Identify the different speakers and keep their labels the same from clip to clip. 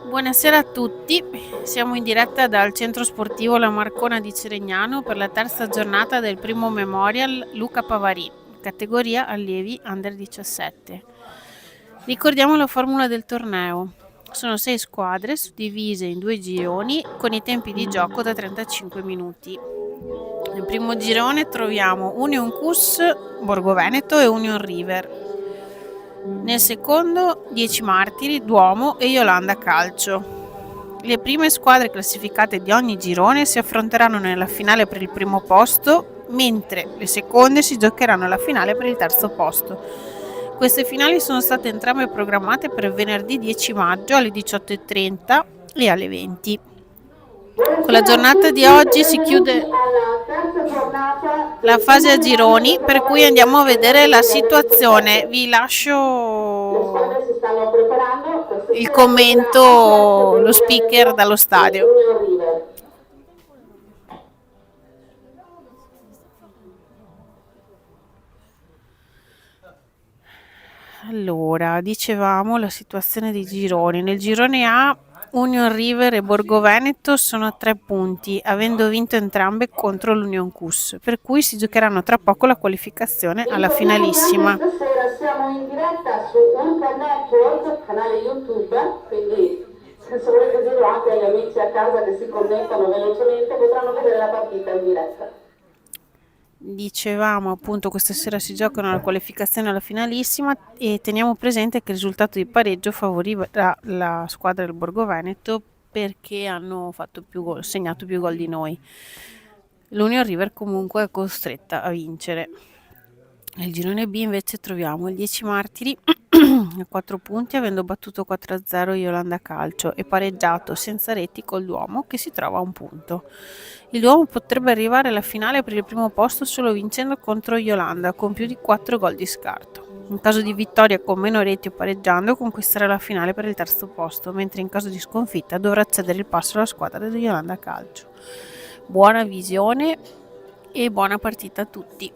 Speaker 1: Buonasera a tutti, siamo in diretta dal centro sportivo La Marcona di Ceregnano per la terza giornata del primo Memorial Luca Pavarì, categoria allievi under 17. Ricordiamo la formula del torneo. Sono 6 squadre suddivise in 2 gironi con i tempi di gioco da 35 minuti. Nel primo girone troviamo Union Cus Borgo Veneto e Union River. Nel secondo 10 Martiri, Duomo e Iolanda Calcio. Le prime squadre classificate di ogni girone si affronteranno nella finale per il primo posto, mentre le seconde si giocheranno la finale per il terzo posto. Queste finali sono state entrambe programmate per venerdì 10 maggio alle 18:30 e alle 20. Con la giornata di oggi si chiude la fase a gironi, per cui andiamo a vedere la situazione. Vi lascio il commento, lo speaker dallo stadio. Allora, dicevamo la situazione dei gironi. Nel girone A Union River e Borgo Veneto sono a 3 punti, avendo vinto entrambe contro l'Union Cus, per cui si giocheranno tra poco la qualificazione alla finalissima.
Speaker 2: Stasera siamo in diretta su Ultra Network, canale YouTube, quindi se volete dirlo anche agli amici a casa che si connettano velocemente potranno vedere la partita in diretta.
Speaker 1: Dicevamo appunto questa sera si giocano la qualificazione alla finalissima e teniamo presente che il risultato di pareggio favorirà la squadra del Borgo Veneto perché hanno fatto segnato più gol di noi. L'Union River comunque è costretta a vincere. Nel girone B invece troviamo il 10 Martiri a 4 punti avendo battuto 4-0 Iolanda Calcio e pareggiato senza reti col Duomo che si trova a 1 punto. Il Duomo potrebbe arrivare alla finale per il primo posto solo vincendo contro Iolanda con più di 4 gol di scarto. In caso di vittoria con meno reti o pareggiando conquisterà la finale per il terzo posto, mentre in caso di sconfitta dovrà cedere il passo alla squadra di Iolanda Calcio. Buona visione e buona partita a tutti.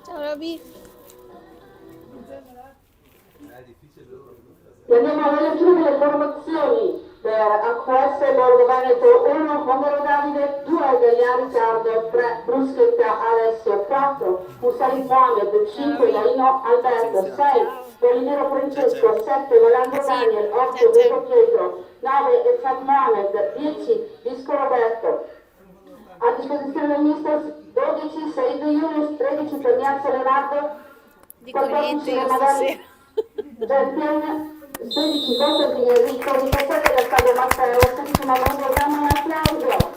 Speaker 1: Ciao Roby.
Speaker 2: E andiamo alla lettura delle formazioni per AQS Borgo Veneto 1 Povero Davide, 2 Gagliani Riccardo, 3 Bruschetta Alessio, 4 Musali Mohamed, 5 Marino Alberto, 6 Polinero Francesco, 7 Malandro Daniel, 8 Vero Pietro, 9 Efat Mohamed, 10 Visco Roberto. A disposizione del mister 12 Said Yunus, 13 Tognazzo Leonardo,
Speaker 1: Dico niente io
Speaker 2: magari
Speaker 1: stasera.
Speaker 2: 16 Constantino Enrico, 17 del Stadio Matteo, 16 Malandro Daniel, un applauso.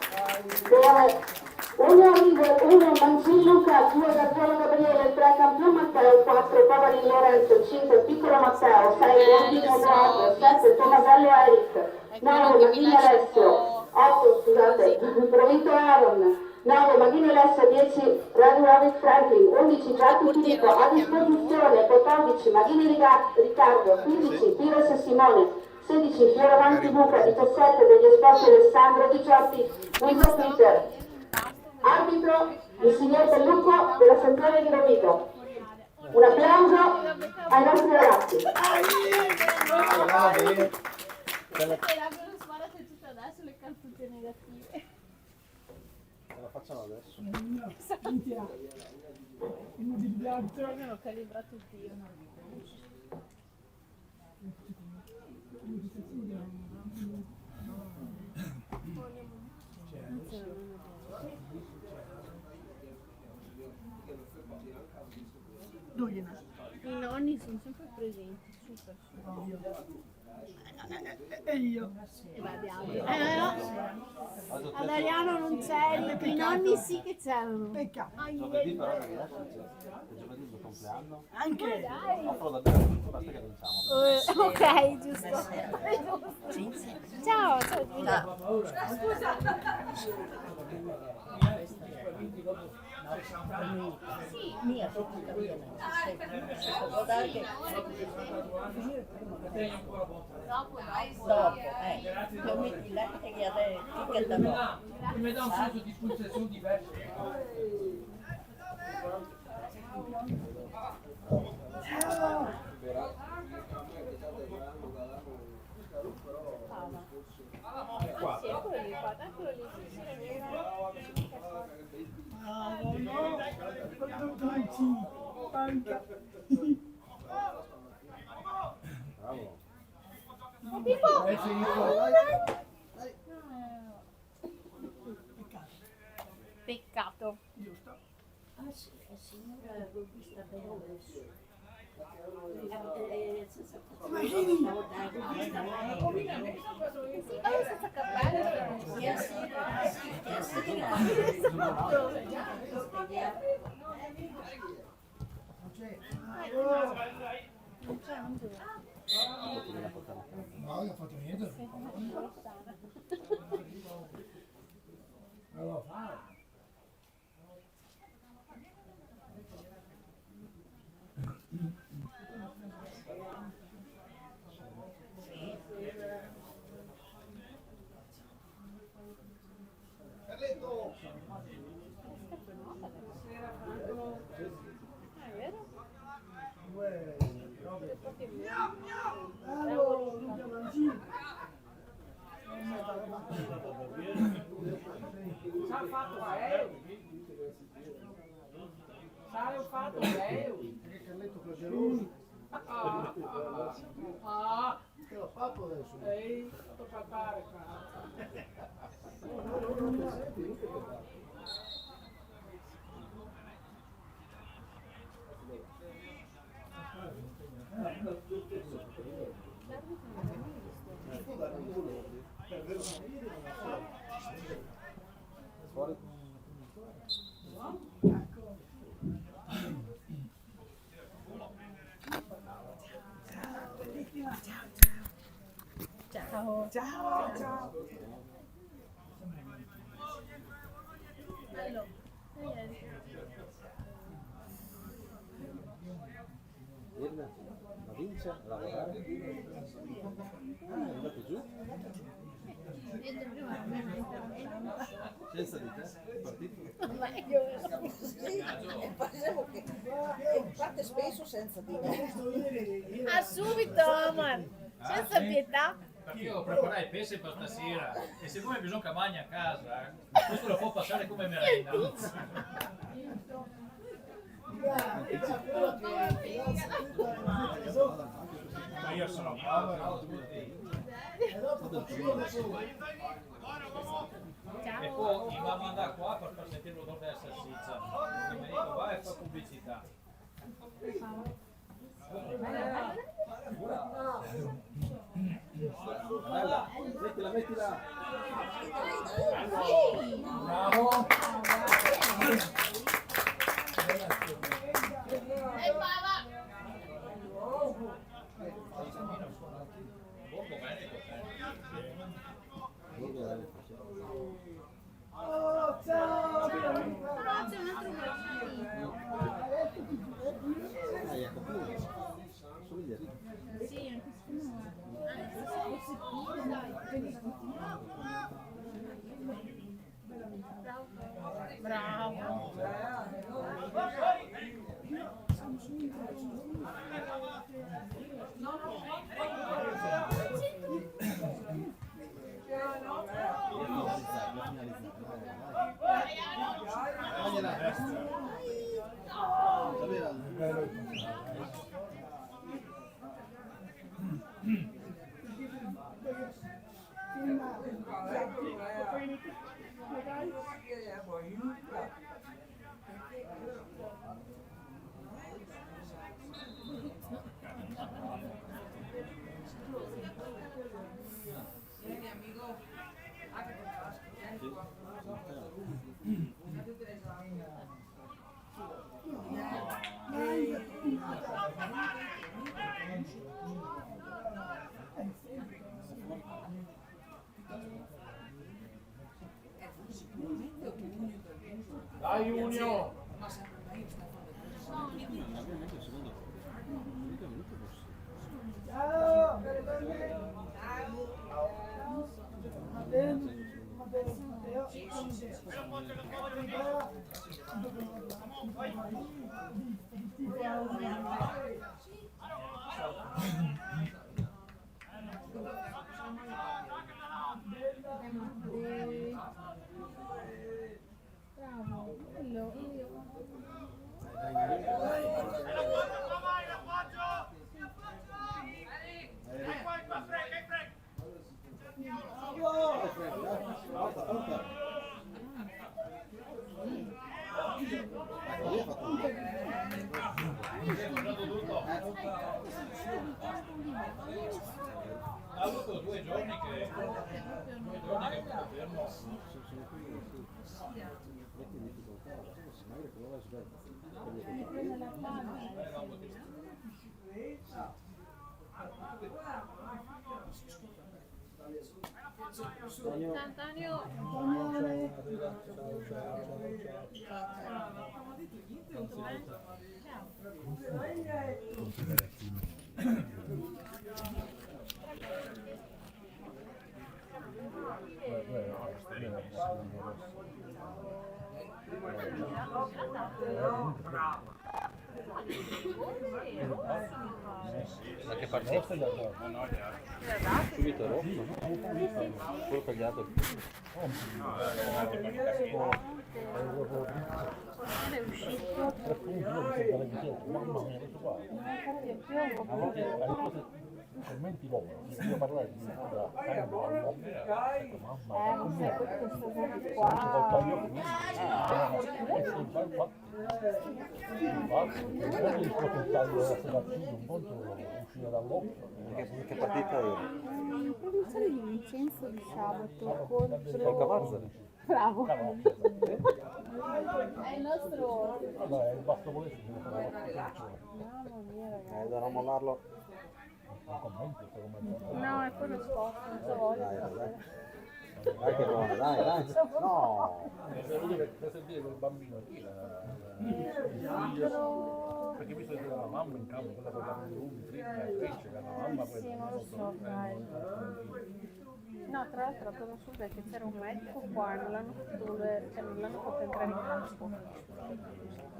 Speaker 2: Per 1 River, 1 Mancini Luca, 2 Gazzolo Gabriele, 3 Campione Matteo, 4 Pavari Lorenzo, 5 Piccolo Matteo, 6 Bambino Edoardo, 7 Tomasello Eric, 9 Maghini Alessio, 8 scusate, Provito Aaron, 9 Maghini Alessio, 10 Radio David Franklin, 11 Giacomo Filippo, a disposizione 14 Maghini Riccardo, 15 Pires e Simone, 16 Fioravanti Luca, 17 degli esposti Alessandro, 18 Guido Peter. Arbitro il signor Bellucco della Centrale di Rovigo. Un applauso ai nostri ragazzi.
Speaker 1: tutte negative.
Speaker 3: Ce la facciamo adesso.
Speaker 1: Non ho calibrato Dio. I nonni sono sempre presenti, super.
Speaker 4: E io?
Speaker 1: Ad Ariano non c'eri, i nonni sì che c'erano.
Speaker 4: Peccato.
Speaker 3: Giovedì però non riesce, è giovedì il mio compleanno.
Speaker 4: Anche
Speaker 3: Offro davvero, basta che vinciamo.
Speaker 1: Ok, giusto. Ciao, ciao.
Speaker 5: Mia tutta mia, dopo, lo metti là e gli che da no.
Speaker 6: Mi dà un senso di pulsazione diverso.
Speaker 1: Peccato.
Speaker 5: Ah sì, signora l'ho vista bene adesso.
Speaker 1: Senza cappello.
Speaker 4: No, io ho fatto niente. Allora,
Speaker 6: Sa fatto velho. Sai o fatto velho.
Speaker 4: Carletto Crocerosi. Che l'ho fatto adesso?
Speaker 6: Ehi, fatto papare qua.
Speaker 3: Fuori.
Speaker 1: Ciao.
Speaker 4: Ciao, ciao.
Speaker 1: Bello.
Speaker 3: Irna, la vince a lavorare. È andato giù. Senza di te, è partito.
Speaker 5: Facevo che fate spesso senza di me.
Speaker 1: Ah, subito, Omar. Senza pietà.
Speaker 6: Perché io preparai pesce per stasera e siccome bisogna che mangi a casa, questo lo può passare come merenda. Ma io sono bravo. E poi mi va a mandare qua per far sentire l'odore della salsiccia. E mi dico vai e fa pubblicità.
Speaker 3: Bella, mettila.
Speaker 6: Bravo.
Speaker 4: Oh, ciao.
Speaker 1: C'è un altro bambino.
Speaker 3: Jacopino. Somiglia lì.
Speaker 1: Sì, anche se no. Dai. Bravo.
Speaker 6: Dai Junio!
Speaker 4: Ciao!
Speaker 1: Bravo, quello io.
Speaker 6: Ha avuto 2 giorni che è fermo.
Speaker 1: Antonio.
Speaker 3: Ma che partita? Subito dopo? Quello tagliato.
Speaker 1: È uscito.
Speaker 7: Commenti loro, io parlare di
Speaker 3: Che partita era?
Speaker 8: Provinciale di Vincenzo di sabato
Speaker 3: Col
Speaker 8: contro...
Speaker 3: Cavazzari?
Speaker 8: Bravo! È il nostro...
Speaker 7: Vabbè, il basso volesse
Speaker 8: Mamma mia ragazzi.
Speaker 3: Da non mollarlo.
Speaker 7: non commenti, sto commentando.
Speaker 8: No, è quello scosso, non so voglia.
Speaker 3: Dai che buono, dai. No!
Speaker 7: Per sentire quel bambino lì, perché visto che la mamma in campo, quella con la lui, che la mamma
Speaker 8: Sì, non lo so, dai. No, tra l'altro la cosa assurda è che c'era un medico qua, non l'hanno fatto entrare in campo.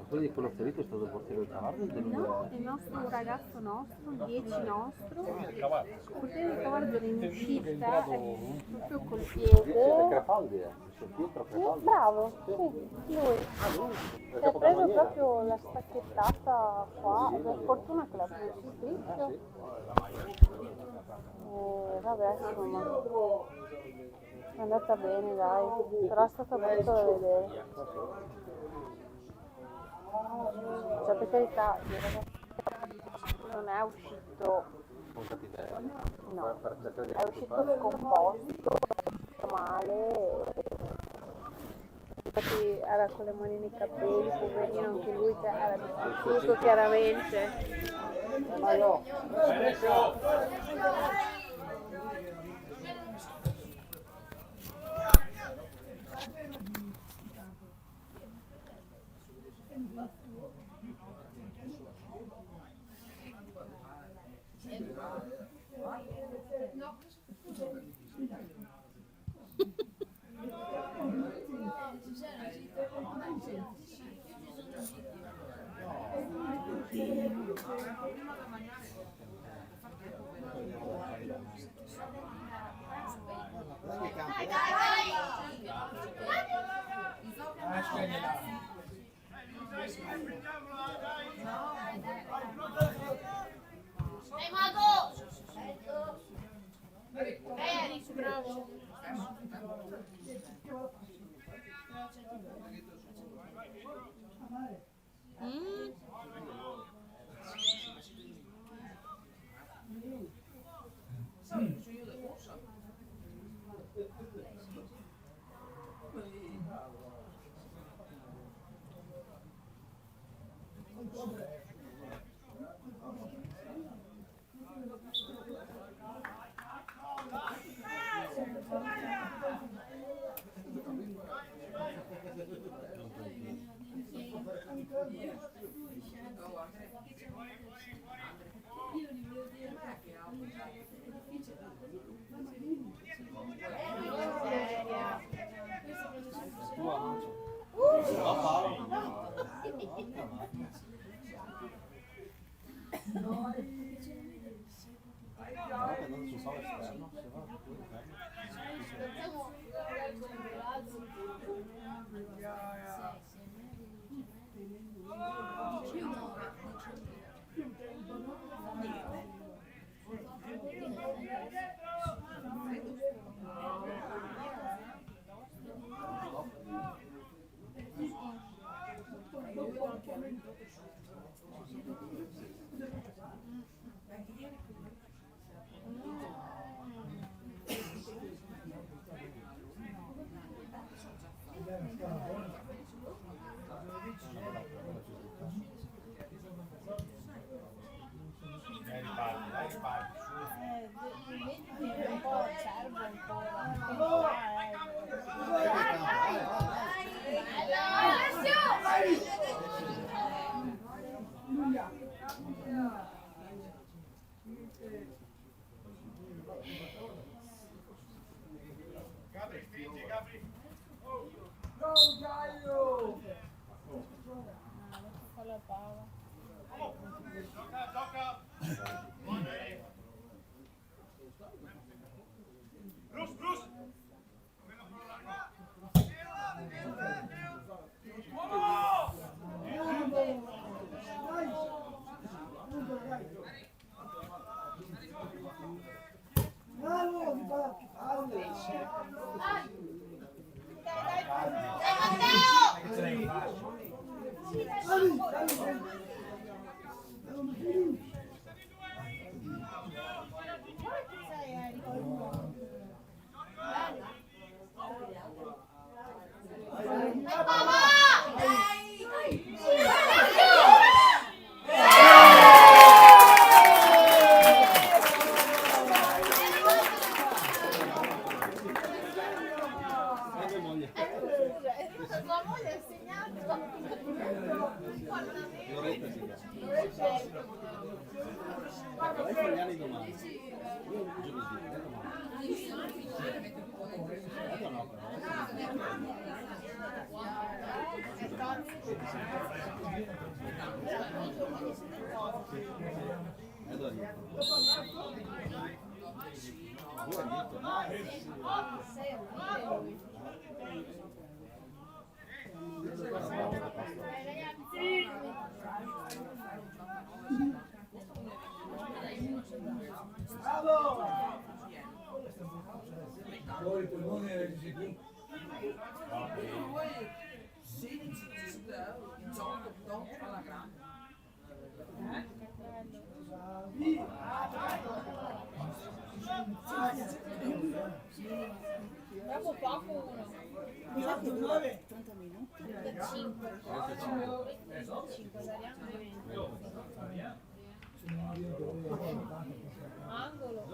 Speaker 3: Quello di quello ferito è stato il portiere del Cavardo?
Speaker 8: No, il nostro un ragazzo nostro, 10 nostro,
Speaker 7: cavallo.
Speaker 8: portiere di Cavardo in uscita, proprio col
Speaker 3: È
Speaker 8: piede.
Speaker 3: Crepaldi, Pietro Crepaldi.
Speaker 8: Bravo, sì, lui. Si è preso proprio la stacchettata qua, per fortuna che l'ha preso striscio. Vabbè, insomma, è andata bene, dai, però è stata brutta da vedere. Cioè, per carità, il ragazzo non è uscito, no, è uscito scomposto, male, infatti era con le mani nei capelli, poverino anche lui, che era distrutto chiaramente.
Speaker 1: Bravo. Mm.
Speaker 3: Tua mancia. No, Paolo. Andando sul sole esterno, se va,
Speaker 8: Un po' acerbo ancora. Con la palla.
Speaker 4: Bravo, mi fa palle.
Speaker 8: Tua moglie ha insegnato.
Speaker 3: Loretta si chiama. Lei fa gli anni domani. Io giovedì, lei domani. Io no,
Speaker 4: Bravo!
Speaker 7: Poi i polmoni erano di più.
Speaker 9: 16, 18, 18 alla grande.
Speaker 8: Dopo poco uno.
Speaker 4: Mi ha fatto 9.
Speaker 8: 5. 5 Dariano e 20. Angolo.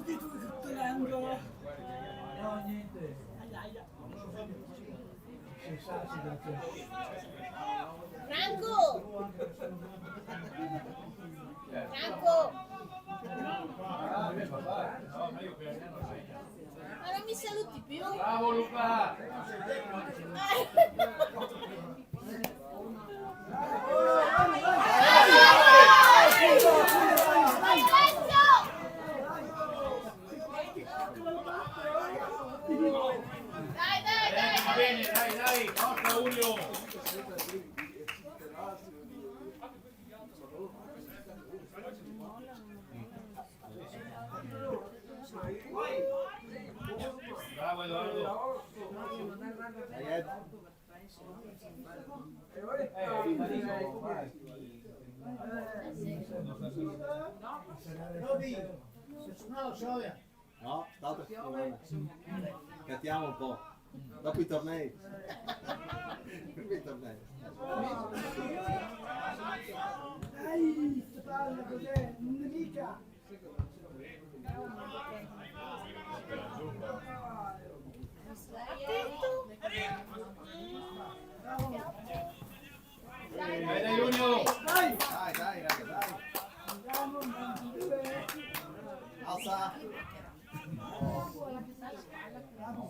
Speaker 4: Tutto l'angolo.
Speaker 7: No, niente.
Speaker 8: Franco! Franco! Ma non mi saluti più?
Speaker 6: Bravo Luca! Va bene, dai, forza Julio! Bravo Edoardo!
Speaker 3: Dai, Ed. No, state settimana. Cattiamo un po'. Dopo i tornei. Prima i tornei.
Speaker 4: Dai, spalla cos'è? Non mica.
Speaker 6: Dai Junior!
Speaker 4: Dai!
Speaker 3: Dai, raga, dai.
Speaker 4: Andiamo, due.
Speaker 3: Alza.
Speaker 4: Andiamo,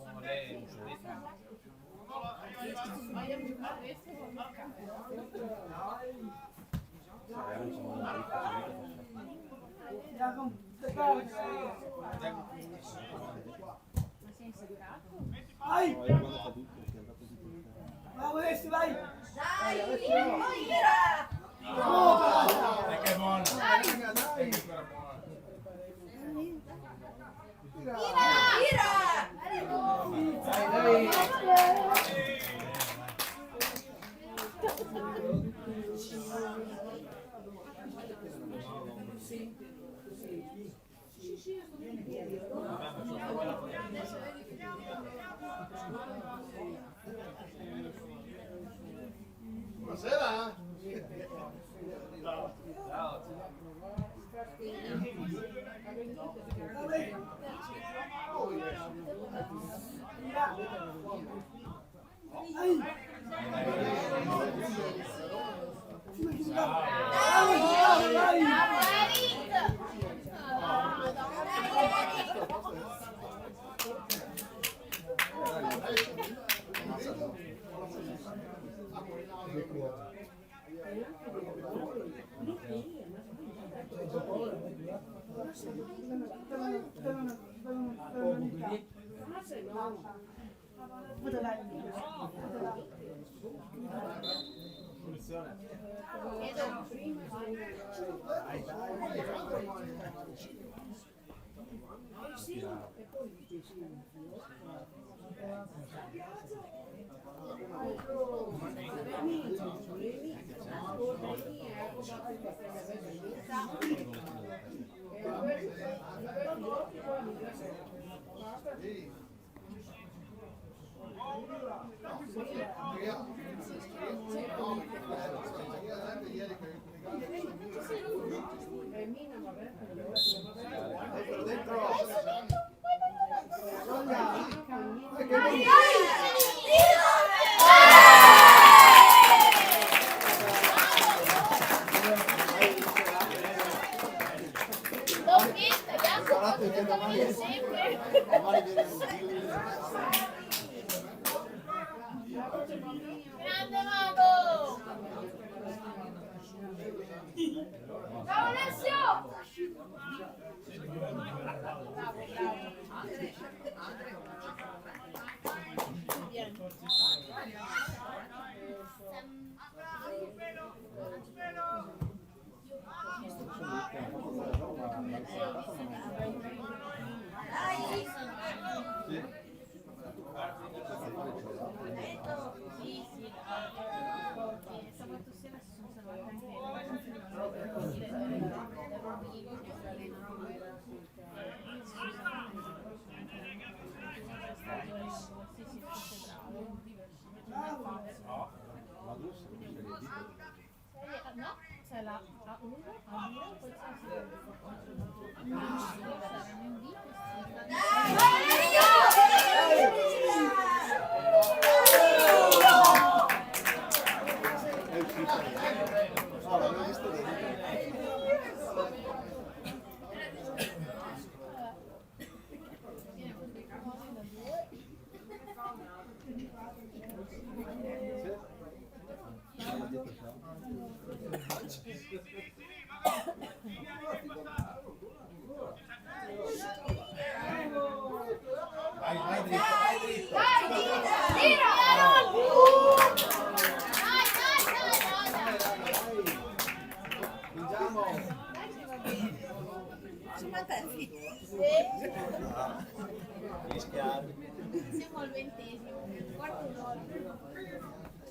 Speaker 4: vai! Bravo Alessio, vai!
Speaker 6: Che buono!
Speaker 3: Buonasera.
Speaker 2: Grande mago! Ciao Alessio!
Speaker 8: Sabato sera si sono salvate anche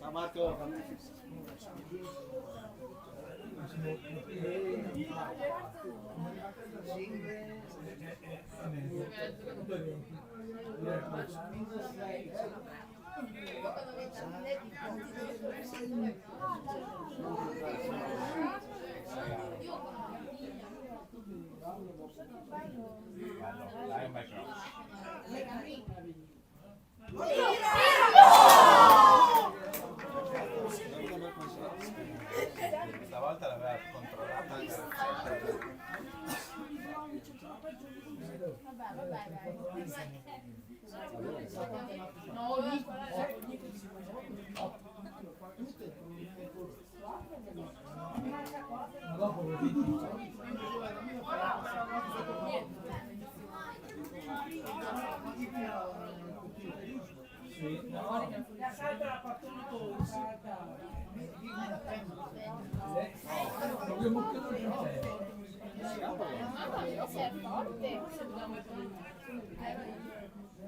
Speaker 3: Ma Marco,
Speaker 6: Dai, un bel cross. Stavolta l'aveva controllata anche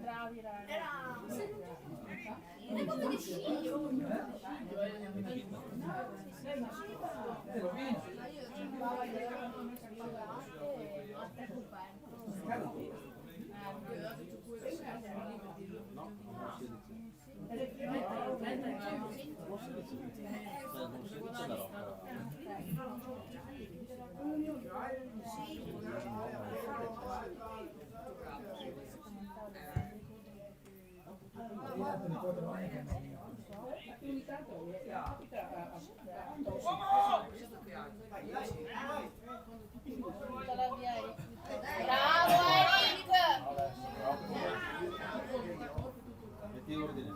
Speaker 8: Bravi ragazzi. Bravo Eric!
Speaker 3: metti ordine.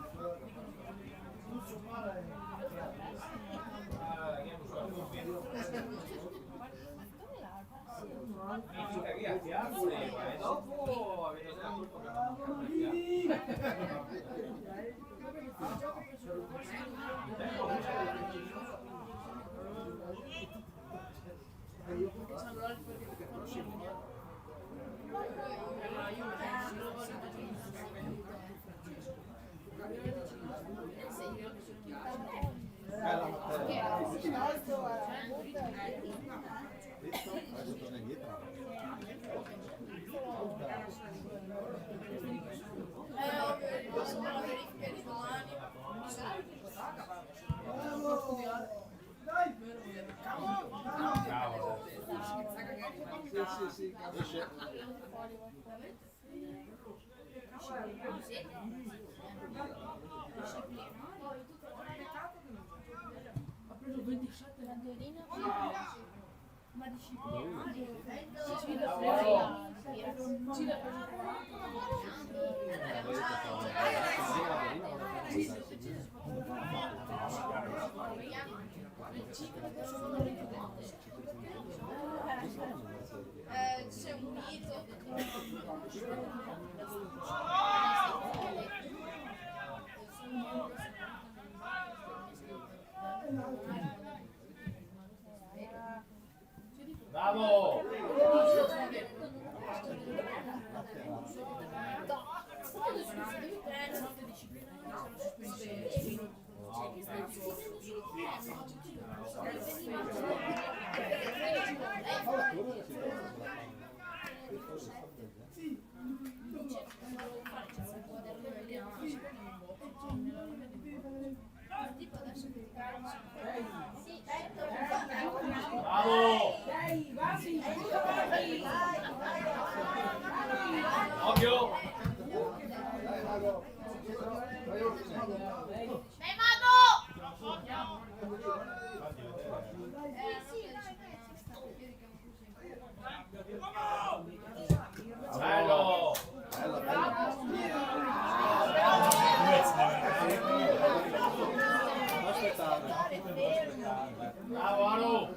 Speaker 6: Dopo avete già colpo che non
Speaker 3: Adesso torna indietro. Sì, esce.
Speaker 8: C'è un mito.
Speaker 6: Bravo! Bravo! Occhio! Bello! Bravo Anu!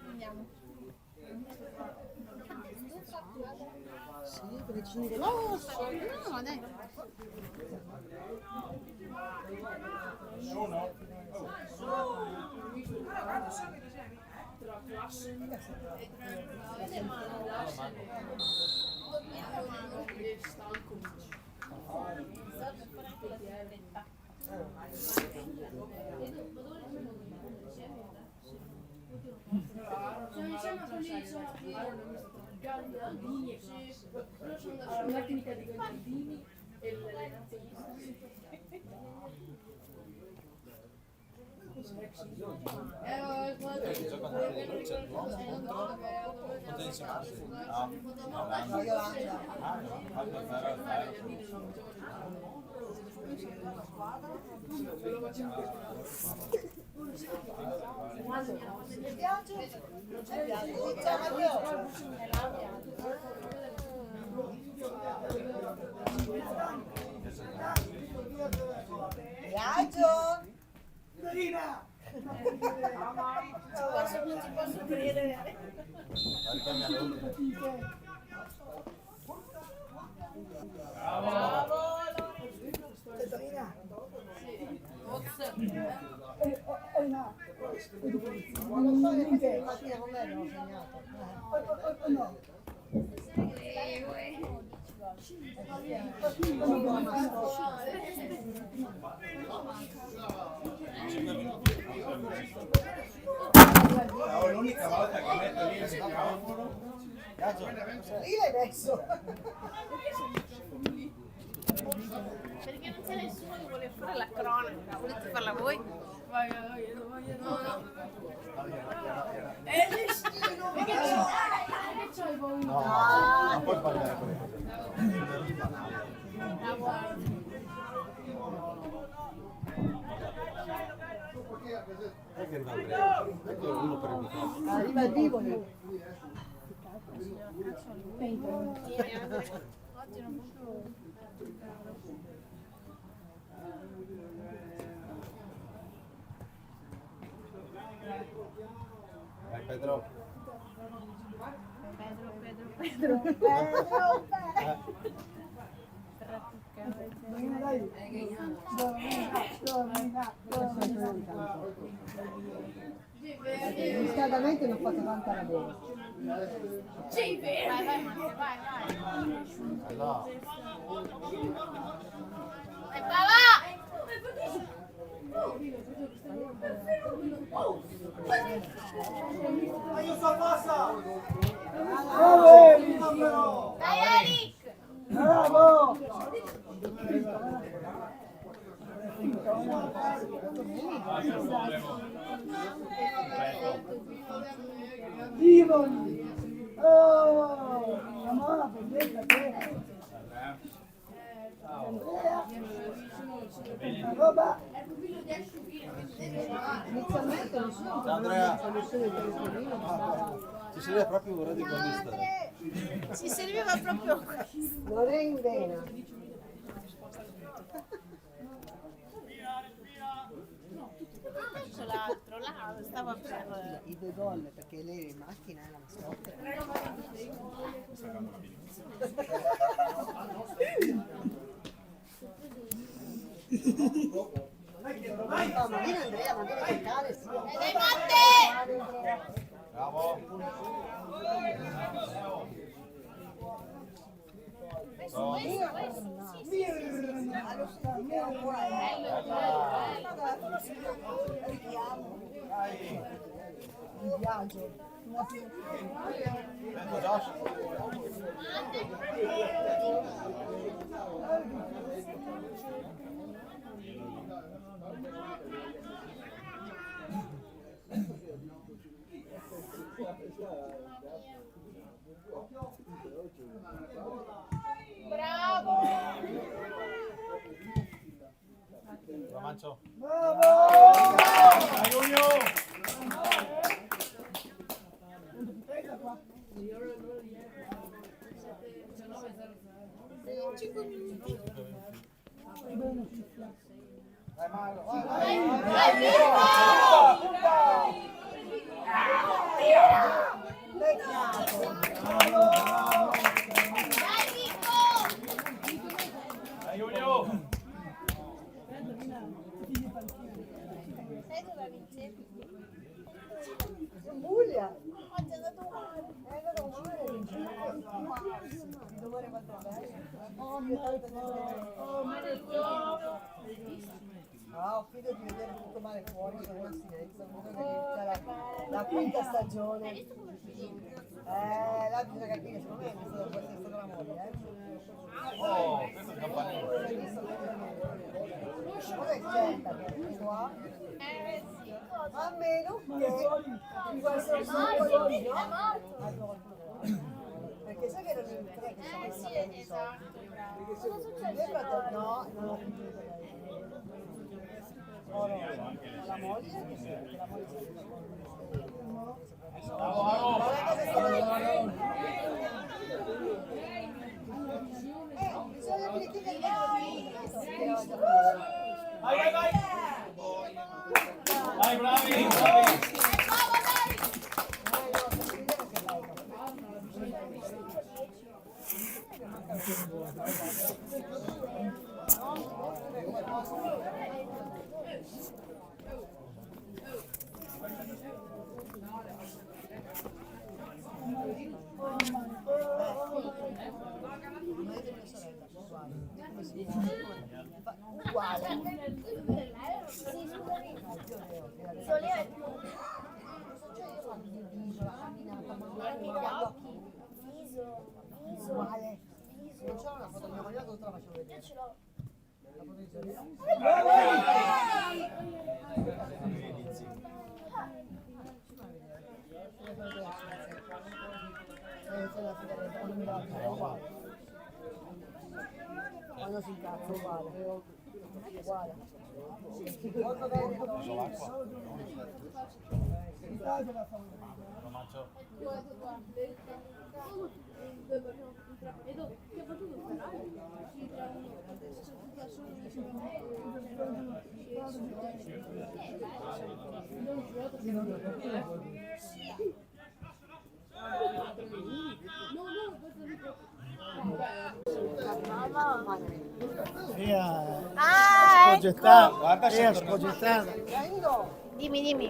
Speaker 8: andiamo.
Speaker 5: Sì, perché ci sono grosso.
Speaker 8: No, dai.
Speaker 10: La tecnica di Gandini e
Speaker 5: Viaggio!
Speaker 4: Marina!
Speaker 5: Non ci posso credere. Bravo!
Speaker 4: Marina! No.
Speaker 5: Non lo so neanche infatti a me l'ho segnato.
Speaker 4: No.
Speaker 3: L'unica volta che metto lì il microfono.
Speaker 5: Lì l'hai messo.
Speaker 1: Perché non c'è nessuno che vuole fare la cronaca, volete farla voi?
Speaker 10: Vai, no. È il destino! Perché c'hai paura?
Speaker 3: No, non puoi sbagliare quello. Perché non Andrea? Ecco uno per il microfono.
Speaker 5: Arriva il Tivoli.
Speaker 8: Oggi non posso.
Speaker 3: Vai Pedro.
Speaker 4: Marina, dai. Domina.
Speaker 5: Il riscaldamento non fate tanta la bene.
Speaker 10: Sì, vero!
Speaker 8: Vai, vai.
Speaker 3: No.
Speaker 8: E papà!
Speaker 4: Ma io so passa! Bravo!
Speaker 8: Dai, Eric!
Speaker 4: Bravo! Tivoli! Oh! Mamma, bellezza te! Roba!
Speaker 5: Inizialmente nessuno
Speaker 3: Ciao Andrea.
Speaker 5: soluzione del telefonino.
Speaker 3: Ci serve proprio un radicalista.
Speaker 1: Ci serviva proprio
Speaker 5: Lorena.
Speaker 1: l'altro, là stava per...
Speaker 5: I 2 gol perché lei in macchina è la mascotte. Ma vieni Andrea, ma vieni a giocare, sì.
Speaker 8: Dai, Matte!
Speaker 3: Bravo.
Speaker 5: Il viaggio.
Speaker 3: Ecco Josh.
Speaker 8: Bravo!
Speaker 3: Romancio.
Speaker 4: Bravo!
Speaker 3: Vai Marlo, vai,
Speaker 8: Vai,
Speaker 3: vai.
Speaker 8: Mirko!
Speaker 4: Puglia. È andato male, domani quanto è? Ah, ho finito di vedere tutto male fuori, sono in astinenza, vedo che inizia la quinta stagione. Là bisogna capire, secondo me può essere stata la moglie,
Speaker 7: Oh, questo è il campanile.
Speaker 4: Cosa è certa che qua? A meno che può essere un po' di no? Perché sai che erano in tre che sono andati a prendere i soldi? No, non ho finito lei. Oro, la moglie, che la moglie bisogna dire che
Speaker 6: Vai, vai, vai! Vai, bravi, bravi!
Speaker 4: uguale. Uguale. Non c'è una foto di mio cognato, te la faccio vedere. Io ce l'ho. La foto di Giorgio. Quando si incazza, uguale. Uguale. Molto bene.
Speaker 7: Non mangio.
Speaker 4: Guarda, sprogettata.
Speaker 1: Dimmi, dimmi.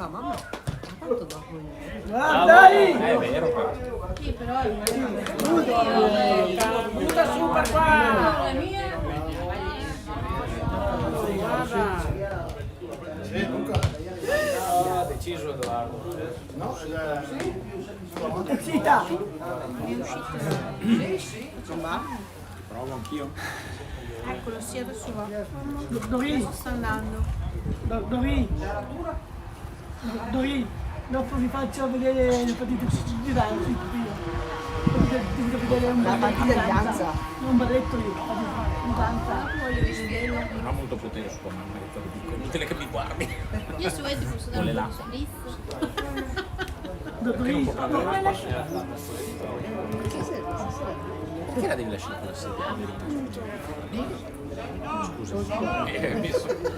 Speaker 4: No, mamma, quanto dopo?
Speaker 7: Dai! È vero, però.
Speaker 10: Sì, però è
Speaker 8: Aiuta super qua!
Speaker 6: Ha deciso Edoardo.
Speaker 8: Zitta!
Speaker 7: Provo anch'io.
Speaker 10: Eccolo, sì, adesso va.
Speaker 8: Dori!
Speaker 10: Adesso sta andando.
Speaker 8: Dori! Dopo vi faccio vedere le partite di danza. Devo vedere un
Speaker 4: La partita di danza?
Speaker 8: Un balletto di danza.
Speaker 10: Voglio vederlo.
Speaker 7: Non ha molto potere su mamma, è stato piccolo. Inutile che mi guardi.
Speaker 10: Io se vuoi ti posso dare un sorriso.
Speaker 8: Dori!
Speaker 7: Perché la devi lasciare quella sera? Scusa. Mi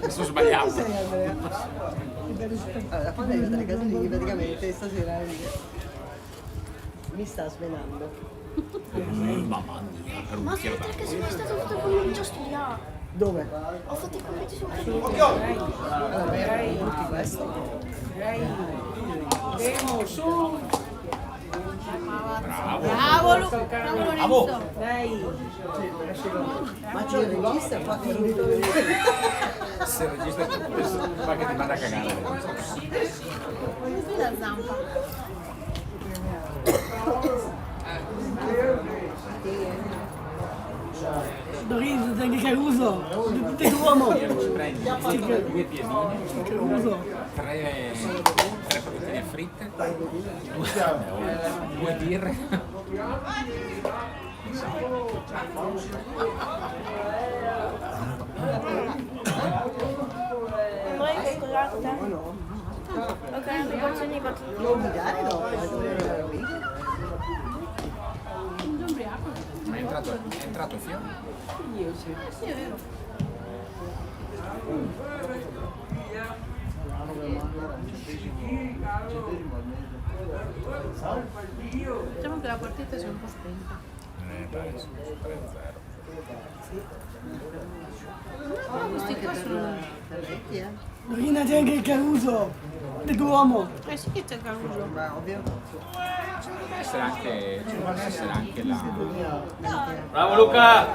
Speaker 7: sono sbagliato.
Speaker 4: Allora, quando arrivo dalle case lì, praticamente stasera mi sta svenando.
Speaker 7: Mamma mia, per un
Speaker 10: Ma
Speaker 7: bicchiere
Speaker 10: perché
Speaker 7: d'acqua.
Speaker 10: sono stato tutto quello che già studiato?
Speaker 4: Dove?
Speaker 10: Ho fatto i compiti su
Speaker 4: Allora, vai a tutti questi.
Speaker 8: Andiamo su!
Speaker 10: Bravo Luca, bravo Lorenzo.
Speaker 4: Ma c'è il regista qua che non mi dove
Speaker 7: Se il regista fa che ti manda a cagare.
Speaker 10: Qui la zampa.
Speaker 8: Dori, sei anche Caruso! Tutti l'uomo!
Speaker 7: Prendi due piedine,
Speaker 8: Caruso!
Speaker 7: tre patatine fritte, due birre.
Speaker 10: Vuoi calcolarti? Ok, mi faccio ogni battuta.
Speaker 4: non mi dare dopo, dovrei
Speaker 7: Ma è entrato Fiore?
Speaker 10: Sì, è vero. Diciamo che la partita si è un po' spenta.
Speaker 7: Dai, su 3-0.
Speaker 10: No, questi qua sono...
Speaker 8: Dorina, c'è anche Caruso! Tutti l'uomo!
Speaker 10: Eh sì che c'è Caruso.
Speaker 4: Ma ovvio.
Speaker 7: Ci dovrebbe essere anche la...
Speaker 6: Bravo Luca!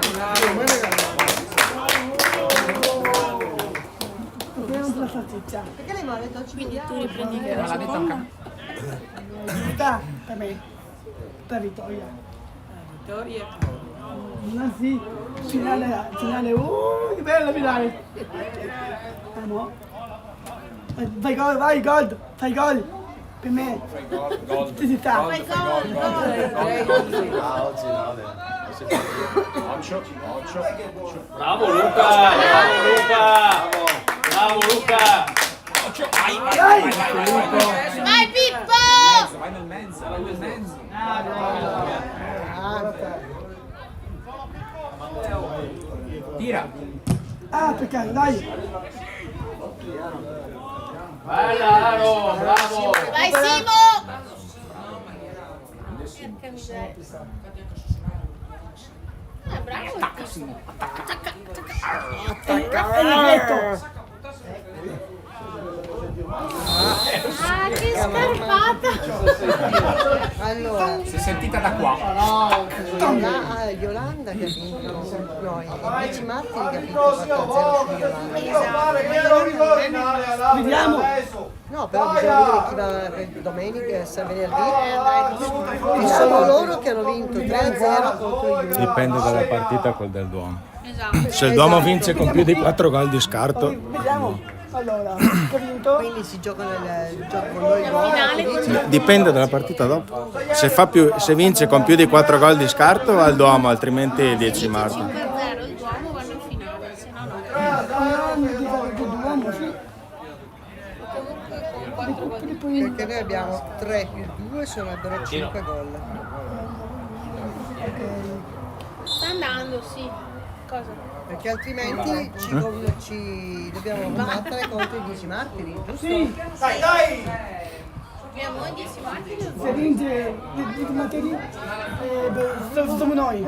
Speaker 8: Vediamo la salsiccia.
Speaker 4: Perché lei mi ha detto
Speaker 10: Quindi tu riprendi
Speaker 7: Me l'ha detto anche a me.
Speaker 8: Sta per me. Per Vittoria. Ma sì, finale, che bella finale! Andiamo. Fai gol, vai, gol, fai gol! Per me!
Speaker 7: Gol.
Speaker 8: Ci sta!
Speaker 10: Fai gol, gol!
Speaker 7: Occhio.
Speaker 6: Bravo Luca! Bravo Luca! Bravo Luca!
Speaker 7: Occhio. Vai.
Speaker 10: Vai Pippo!
Speaker 7: Vai nel mezzo. Tira.
Speaker 8: Ah, peccato, dai!
Speaker 6: Bella Aro! Bravo!
Speaker 10: Vai Simo! Porca miseria. Bravo!
Speaker 8: E l'effetto!
Speaker 10: Ah, che scarpata!
Speaker 4: Allora,
Speaker 7: Si è sentita da qua.
Speaker 4: Yolanda che ha vinto, no, i 10 martiri che ha vinto 4-0 su Yolanda.
Speaker 8: Vediamo!
Speaker 4: No, però bisogna vedere chi va per domenica e venerdì. E sono loro che hanno vinto 3-0 contro i
Speaker 11: Dipende dalla partita col del Duomo.
Speaker 10: Esatto.
Speaker 11: Se il Duomo vince con più di 4 gol di scarto,
Speaker 8: Vediamo! Allora, ho vinto!
Speaker 4: Quindi si gioca il gioco con noi
Speaker 10: finale
Speaker 11: dipende dalla partita dopo. Se vince con più di 4 gol di scarto va al Duomo, altrimenti 10 marzo.
Speaker 10: 5-0 il Duomo vanno in finale, se no no.
Speaker 8: Duomo, sì!
Speaker 4: perché noi abbiamo 3 più 2 sarebbero 5 gol.
Speaker 10: Sta andando, sì. Cosa?
Speaker 4: Perché altrimenti ci dobbiamo battere contro i 10 martiri, giusto?
Speaker 8: Sì!
Speaker 10: Abbiamo 10 martiri.
Speaker 8: Se vince il Materi, siamo noi!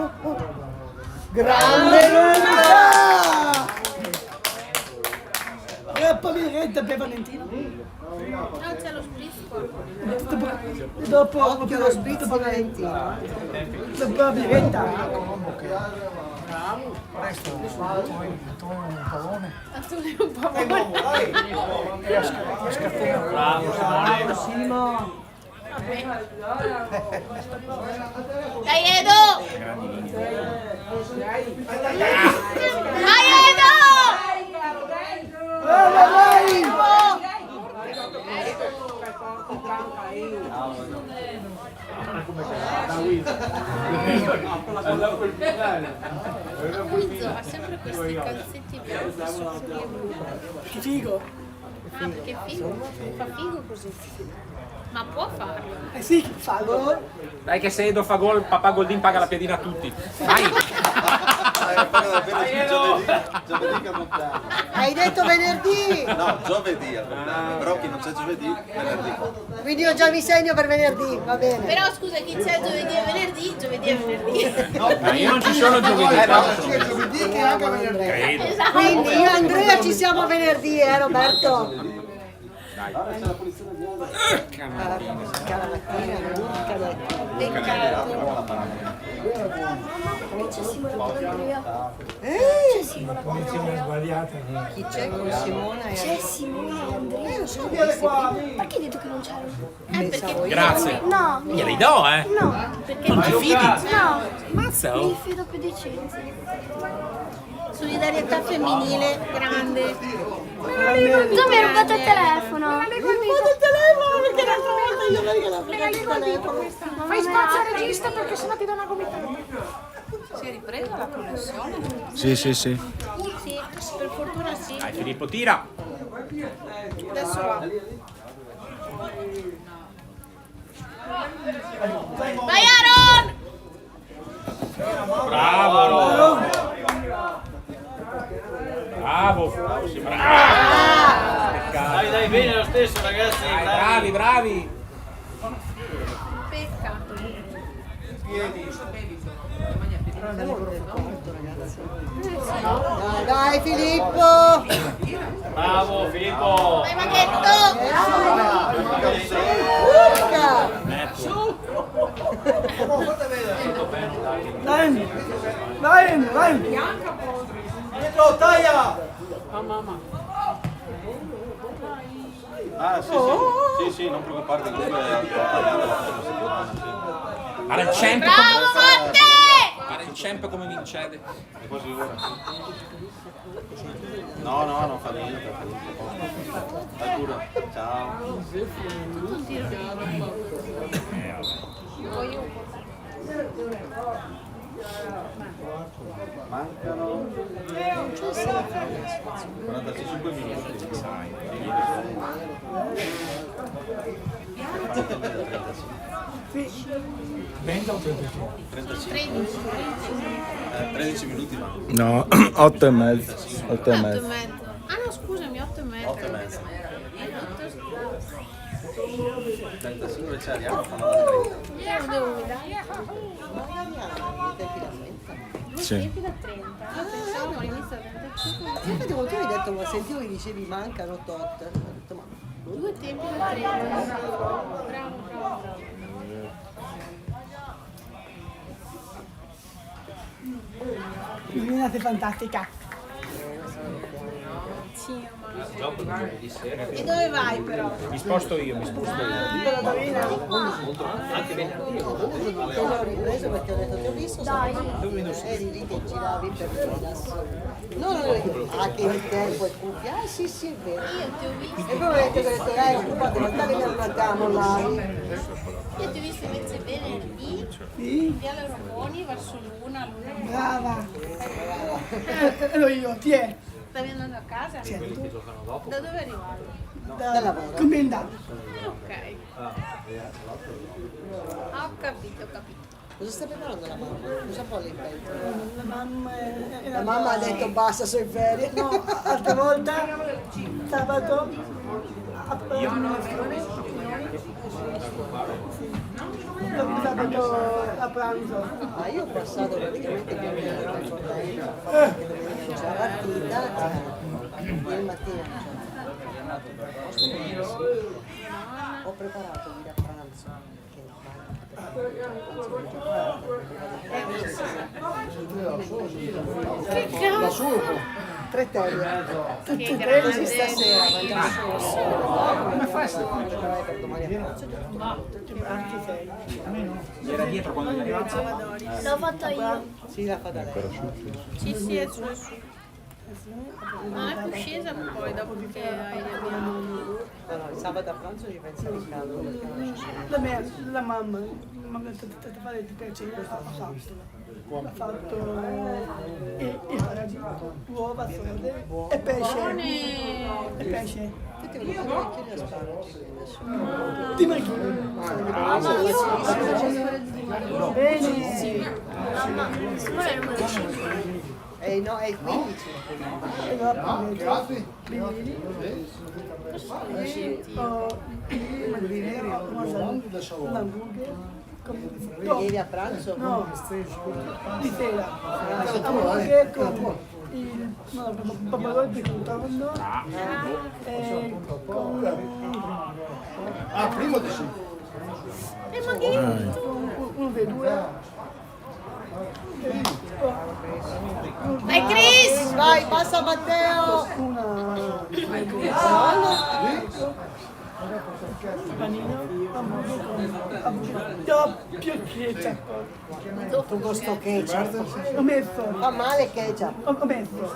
Speaker 4: Grande Luca!
Speaker 8: E poi mi retta per Valentino.
Speaker 1: No, c'è lo sprisco.
Speaker 8: Dopo
Speaker 4: Occhio lo spritz di Valentino.
Speaker 8: dopo la birretta.
Speaker 1: Attore un pavone.
Speaker 6: Bravo, Simone.
Speaker 4: Simo.
Speaker 1: Dai Edo! Vai Edo!
Speaker 8: Vai!
Speaker 1: Guizzo ha sempre questi calzetti bianchi su
Speaker 8: Che figo!
Speaker 1: Ah, perché figo? Fa figo così. Ma può farlo?
Speaker 8: Eh sì, fa gol.
Speaker 7: Dai che se Edo fa gol, papà Goldin paga la piadina a tutti. Vai!
Speaker 3: Giovedì che montare.
Speaker 4: Hai detto venerdì!
Speaker 3: No, giovedì al montare. Però chi non c'è giovedì, venerdì.
Speaker 4: Quindi io già mi segno per venerdì, va bene.
Speaker 1: Però scusa, chi c'è giovedì e venerdì? Giovedì e venerdì.
Speaker 7: Ma io non ci sono giovedì.
Speaker 3: Sia giovedì che anche venerdì.
Speaker 1: Esatto.
Speaker 4: Quindi io e Andrea ci siamo venerdì, Roberto?
Speaker 3: C'è la polizia da diavolo.
Speaker 4: Chi c'è con Simona?
Speaker 10: C'è Simone e Andrea. Perché hai detto che non c'erano?
Speaker 1: Perché
Speaker 7: Grazie.
Speaker 10: No,
Speaker 7: Glieli do, eh?
Speaker 10: no,
Speaker 1: perché
Speaker 7: Non ti fidi?
Speaker 10: no.
Speaker 7: Mazza,
Speaker 10: Mi
Speaker 7: oh.
Speaker 10: fido più di Cenzi.
Speaker 1: solidarietà femminile grande.
Speaker 10: Dove hai rubato il telefono?
Speaker 4: Non mi rubato il telefono perché l'altra volta io lei che l'ha pregato il telefono.
Speaker 10: Fai spazio al regista perché sennò ti do una gomitata.
Speaker 5: Si è ripresa la connessione?
Speaker 11: Sì, sì, sì.
Speaker 1: Sì, per fortuna sì.
Speaker 7: Dai Filippo, tira!
Speaker 1: Adesso va. Vai Aaron!
Speaker 7: Bravo! Bravo! Sì, bravo! Peccato.
Speaker 6: Dai, dai, bene lo stesso, ragazzi.
Speaker 7: Dai, bravi, bravi!
Speaker 1: Peccato.
Speaker 4: Dai, dai Filippo!
Speaker 6: Bravo, Filippo!
Speaker 1: Vai Maghetto!
Speaker 4: Urca!
Speaker 8: Dai, vai, vai. Dietro, taglia.
Speaker 3: Ah, sì, sì, sì, sì, non preoccuparti, comunque
Speaker 7: Guarda il champ
Speaker 1: Bravo Monte!
Speaker 7: Guarda il champ come vincete.
Speaker 3: è quasi ora. No, no, non fa niente. Dai pure. Ciao. Mancano 45 minuti.
Speaker 8: Sì.
Speaker 7: 20 o 35?
Speaker 3: 13 minuti mancano.
Speaker 11: No, 8 e mezzo. 8 e
Speaker 1: 8 e
Speaker 11: mezzo.
Speaker 1: mezzo. Ah no, scusami, 8 e mezzo.
Speaker 3: 8 e mezzo. 35 invece arriviamo, fanno da 30.
Speaker 1: Devo guidare.
Speaker 11: Sì.
Speaker 1: Tempi da 30. Ah, pensavo all'inizio da 35.
Speaker 4: Infatti quando tu hai detto, ma sentivo che dicevi mancano tot. Ho detto, ma
Speaker 1: 2 tempi da 30. Bravo, bravo.
Speaker 8: Illuminate fantastica.
Speaker 1: Sì, ma...
Speaker 5: E dove vai però?
Speaker 7: Mi sposto io, mi sposto io.
Speaker 4: te l'ho ripreso perché ho detto ti ho visto eri lì che giravi per Vegas. No, che il tempo è cuffia. Ah sì sì è vero.
Speaker 1: Io ti ho visto.
Speaker 4: E poi ho detto occupate, ma stai andiamo là.
Speaker 1: Io ti ho visto invece venerdì.
Speaker 8: Sì,
Speaker 1: Viale Romoni verso l'una.
Speaker 8: brava. Ero io, ti è.
Speaker 1: Stavi andando a casa?
Speaker 8: Sì.
Speaker 1: Da dove arrivavi?
Speaker 4: Da lavoro.
Speaker 8: Commenda.
Speaker 1: Ok. Ah, ho capito, ho capito.
Speaker 4: Cosa sta preparando la mamma? Cosa vuole in pentola?
Speaker 8: La mamma è...
Speaker 4: La mamma ha detto basta, sei ferie.
Speaker 8: No, altra volta, sabato, sabato a pranzo.
Speaker 4: Ma io ho passato praticamente più o meno la giornata che domenica non c'era partita, ieri mattina non c'era. Ho preparato un pranzo che
Speaker 1: Che cazzo?
Speaker 4: 3 teglie.
Speaker 1: Che
Speaker 4: Così
Speaker 1: grande.
Speaker 4: stasera mangiamo solo.
Speaker 8: Come fai a
Speaker 4: Preparai per domani a pranzo.
Speaker 8: Anche sei.
Speaker 3: Era dietro quando eri arrivato?
Speaker 10: L'ho fatto io.
Speaker 4: Sì, la fa da lei.
Speaker 1: Sì, è su. Non è più scesa poi dopo che hai riavviato.
Speaker 4: No, il sabato a pranzo ci pensa in caldo perché non ci sono.
Speaker 8: La mamma mi ha detto di fare il piacere, ha fatto i faragi, uova, sode e pesce. E pesce.
Speaker 4: Tutti vogliono anche gli asparagi.
Speaker 8: Ti manchi? Bene.
Speaker 10: Mamma, scuola è il numero 5.
Speaker 4: No, è il 15.
Speaker 8: E dopo invece bimini, l'hamburger,
Speaker 4: Ieri a pranzo?
Speaker 8: no, di sera, hamburger con il pomodoro di contorno e con
Speaker 7: prima di sì.
Speaker 8: un verdura.
Speaker 1: Vai Chris!
Speaker 4: Vai, passa Matteo!
Speaker 8: Una panino, hamburger, doppio ketchup.
Speaker 4: Tu con sto ketchup.
Speaker 8: Ho messo,
Speaker 4: Fa male ketchup.
Speaker 8: ho messo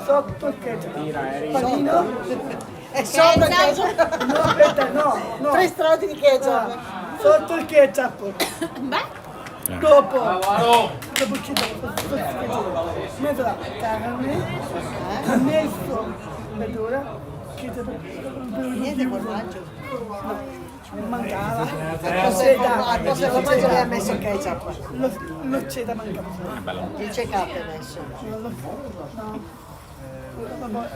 Speaker 8: sotto il ketchup. Panino,
Speaker 4: È sopra il ketchup.
Speaker 8: no aspetta, no.
Speaker 4: 3 strati di ketchup.
Speaker 8: Sotto il ketchup. Dopo il ketchup, ho messo la carne, ho messo verdura, ketchup,
Speaker 4: Niente formaggio.
Speaker 8: mancava.
Speaker 4: A cosa lo mangia lei ha messo il ketchup?
Speaker 8: Lo cheddar mancava.
Speaker 4: Il check-up hai messo.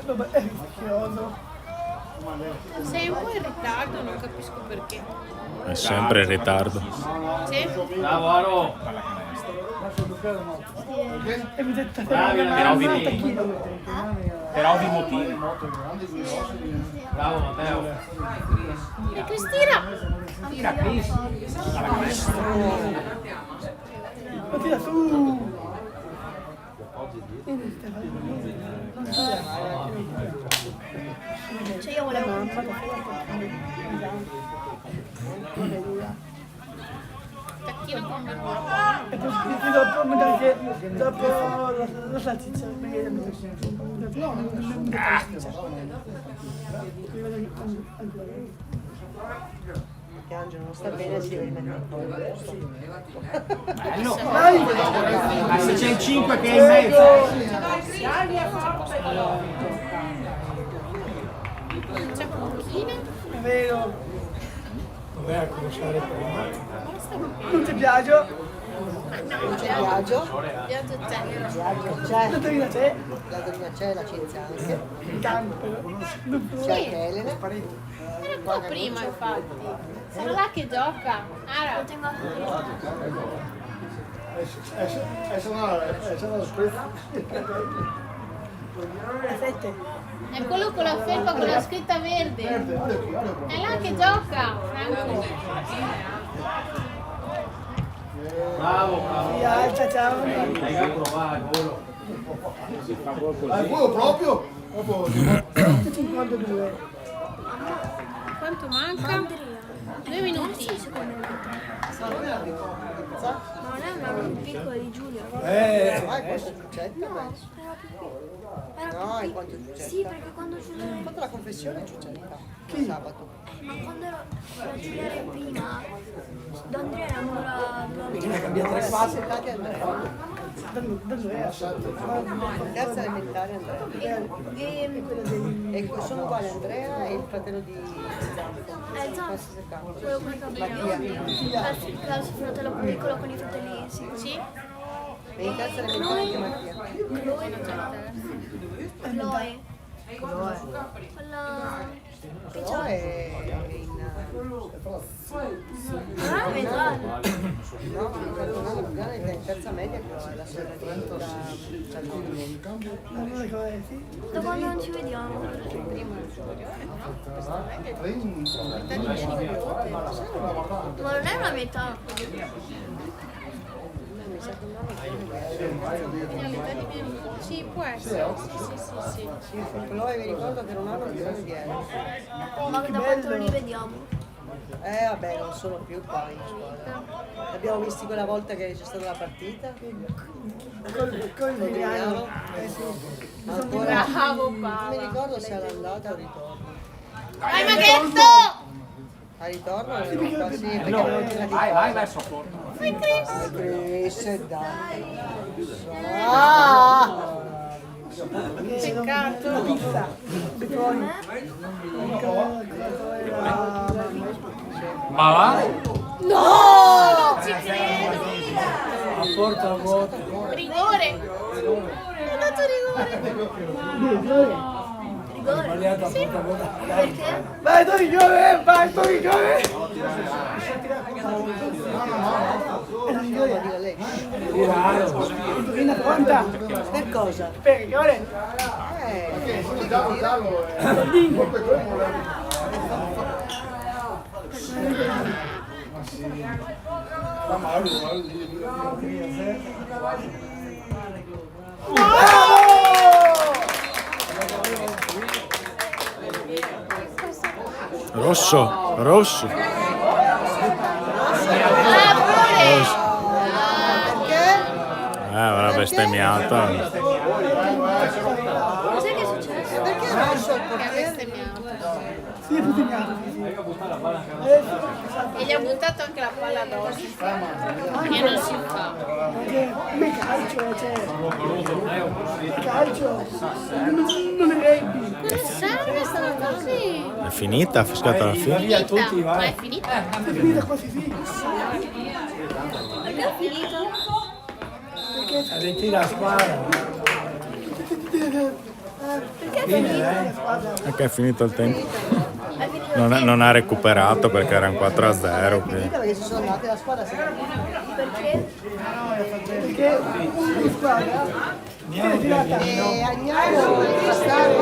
Speaker 8: Vabbè, è rischioso.
Speaker 1: Sei un po' in ritardo, non capisco perché.
Speaker 11: È sempre in ritardo.
Speaker 1: Sì?
Speaker 6: Bravo Aro!
Speaker 8: E mi ha detto
Speaker 3: Per ovvi motivi.
Speaker 6: Bravo Matteo!
Speaker 1: E Cristina?
Speaker 3: Tira Chris.
Speaker 8: lo tira su.
Speaker 10: Cioè io volevo
Speaker 1: Tacchino con verdura.
Speaker 8: E poi dopo magari dopo la salsiccia. No, non mi la salsiccia.
Speaker 4: Perché Angelo non sta bene si deve mettere un po'.
Speaker 3: Bello.
Speaker 8: Dai!
Speaker 3: Ma se c'è il 5 che è in mezzo.
Speaker 1: C'è pochino.
Speaker 8: È vero. Non ti piace?
Speaker 4: Non c'è viaggio.
Speaker 1: Viaggio c'è.
Speaker 4: Viaggio c'è.
Speaker 8: La dottorina c'è?
Speaker 4: La donnina c'è, la Cinzia anche.
Speaker 8: Tanto però.
Speaker 4: C'è anche Elena.
Speaker 1: Era un po' prima infatti. Sarà là che gioca. Ara.
Speaker 10: lo tengo a
Speaker 8: A 7.
Speaker 1: È quello con la felpa con la scritta verde. È là che gioca, Franco.
Speaker 6: Bravo, bravo!
Speaker 8: Si alza, ciao.
Speaker 6: Hai a provare, volo!
Speaker 7: Quello proprio?
Speaker 8: 52.
Speaker 1: Quanto manca? 2 minuti.
Speaker 10: Ma non è una piccola di Giulia.
Speaker 4: Vai, questo è Giuccetta, penso.
Speaker 10: Era più piccola.
Speaker 4: No, è quanto Giuccetta.
Speaker 10: Sì, perché quando Giulia
Speaker 4: Ho fatto la confessione Giuccetta. Sabato.
Speaker 10: ma quando la Giulia era prima, D'Andrea era ancora
Speaker 4: Qua sentati Andrea.
Speaker 8: Da dove è?
Speaker 4: Terza elementare Andrea. E sono uguali Andrea e il fratello di
Speaker 10: Zanfo, quello con i capelli.
Speaker 4: Mattia.
Speaker 10: Il suo fratello più piccolo con i fratelli, sì.
Speaker 1: Sì?
Speaker 4: E in terza elementare anche Mattia.
Speaker 10: Chloe. Quella
Speaker 4: Però è in...
Speaker 10: Non è mentale.
Speaker 4: No, Cardinale Lugano è in terza media che è la sorella di
Speaker 8: Non lo ricordo, sì.
Speaker 10: Da quando non ci vediamo?
Speaker 4: prima
Speaker 10: Ma non è una metà. Sì, può essere. Sì.
Speaker 4: però mi ricordo che non hanno bisogno di euro.
Speaker 10: Ma da quanto non li vediamo?
Speaker 4: Vabbè, non sono più qua in squadra. Li abbiamo visti quella volta che c'è stata la partita.
Speaker 8: Con Viviano.
Speaker 4: Ancora
Speaker 10: Bravo
Speaker 4: non mi ricordo se era andata o ritorno.
Speaker 10: Hai maghetto!
Speaker 4: A ritorno sì, perché non tirati
Speaker 7: Vai verso porta.
Speaker 4: Chris, dai.
Speaker 8: Peccato. La pizza.
Speaker 7: Ma va?
Speaker 10: Non ci credo!
Speaker 7: A porta vuota.
Speaker 10: Rigore! È dato rigore!
Speaker 7: Sbagliata a
Speaker 10: Sì.
Speaker 7: porta vuota.
Speaker 10: Perché?
Speaker 8: Vai, Torrigione, vai, Torrigione. Indovina quanta?
Speaker 4: Per cosa?
Speaker 8: Per rigore.
Speaker 11: Rosso, rosso. Avrà bestemmiato.
Speaker 10: Sai che è successo?
Speaker 4: Perché ha messo il
Speaker 10: Che ha
Speaker 4: portiere?
Speaker 10: bestemmiato.
Speaker 8: Sì, è tutti bianchi.
Speaker 1: E gli ha buttato anche la palla addosso. Che non si fa.
Speaker 8: Come calcio, cioè. Calcio. Non è rugby.
Speaker 1: Non serve stare così.
Speaker 11: È finita, ha fischiato alla fine.
Speaker 1: Finita. Ma è finita?
Speaker 8: È finita quasi sì.
Speaker 10: Perché è finito?
Speaker 7: Ritira la squadra.
Speaker 10: Perché è finito?
Speaker 11: Perché è finito il tempo.
Speaker 10: È finito
Speaker 11: Non ha recuperato perché erano 4-0. quindi.
Speaker 4: Perché si sono andate la squadra si è
Speaker 10: perché?
Speaker 8: Perché una squadra si è tirata.
Speaker 4: e Agnello fa stare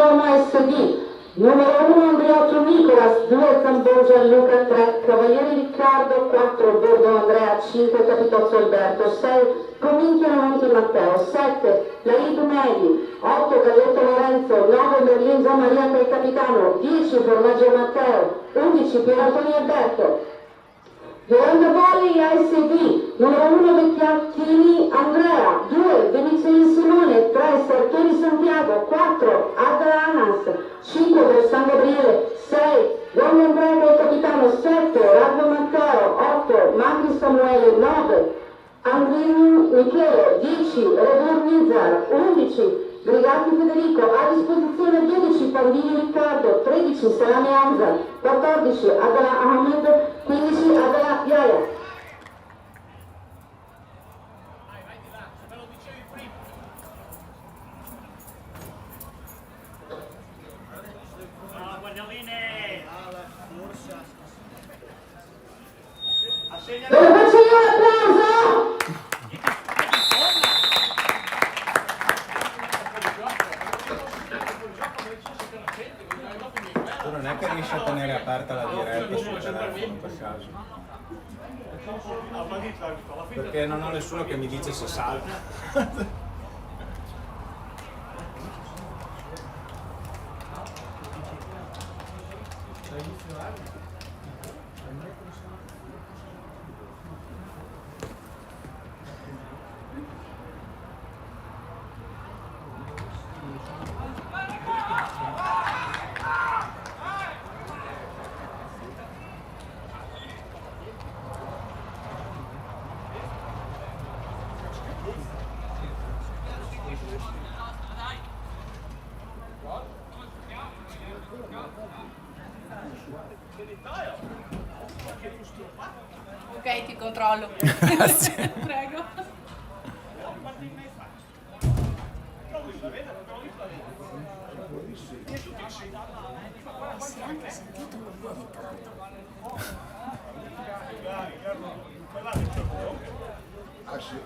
Speaker 2: Roma SD. Numero 1 Andreotto Nicolas, 2 Zambo Gianluca, 3 Cavalieri Riccardo, 4 Bordo Andrea, 5 Capitozzo Alberto, 6 Cominchia Monti Matteo, 7 Laid Medi, 8 Galletto Lorenzo, 9 Merlin Gian Maria per capitano, 10 Formaggio Matteo, 11 Pierantoni Alberto. Giovanni Poli ASD, numero 1 Vecchiacchini Andrea, 2 Venicelli Simone, 3 Sartori Santiago, 4 Adra Anas, 5 per San Gabriele, 6 Don Andrea che è capitano, 7 Radno Matteo, 8 Magri Samuele, 9 Andrini Michele, 10 Redur Nizar, 11 Brigatti Federico, a disposizione 12 Pandini Riccardo, 13 Salame Hamza, 14 Adala Ahmed, 15 Adala Yaya. Ve lo faccio io un applauso!
Speaker 11: Tu non è che riesci a tenere aperta la diretta sul telefono per caso? Perché non ho nessuno che mi dice se salta.
Speaker 10: Ok, ti controllo.
Speaker 11: Grazie.
Speaker 10: Prego.
Speaker 12: Si è anche sentito un po' di tanto.
Speaker 3: Ah sì.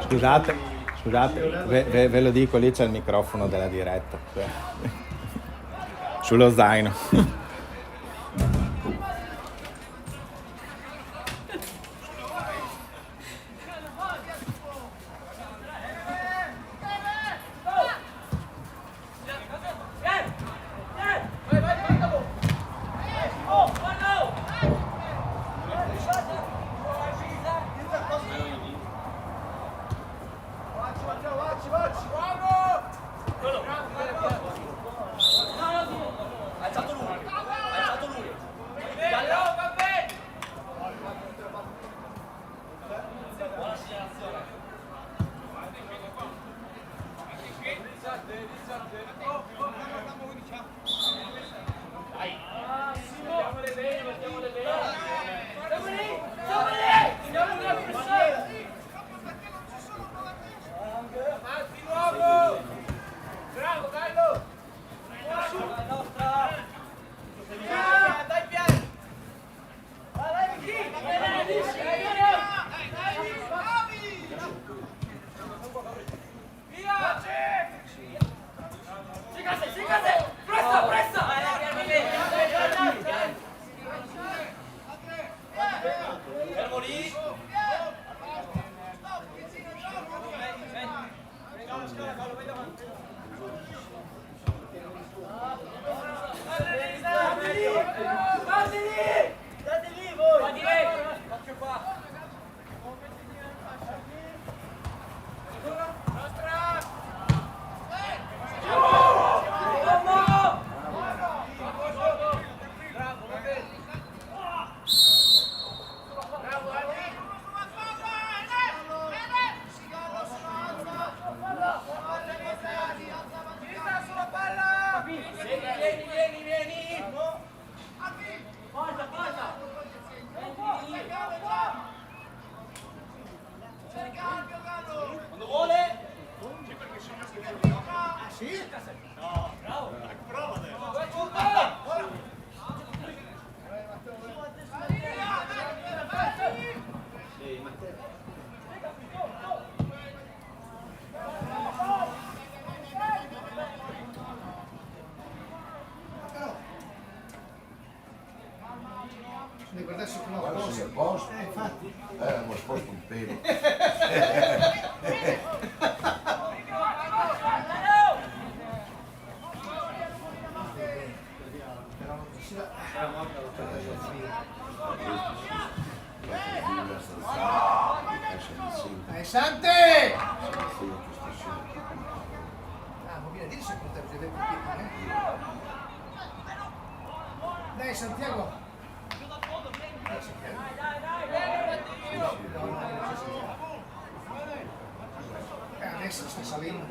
Speaker 11: Scusate, ve lo dico, lì c'è il microfono della diretta. Sullo zaino.
Speaker 3: guardasse come
Speaker 13: Guarda se è a posto.
Speaker 3: infatti.
Speaker 13: Abbiamo sposto un pelo.
Speaker 3: Sante! Vuol dire dire se potete vedere Dai Santiago! Adesso sta salendo,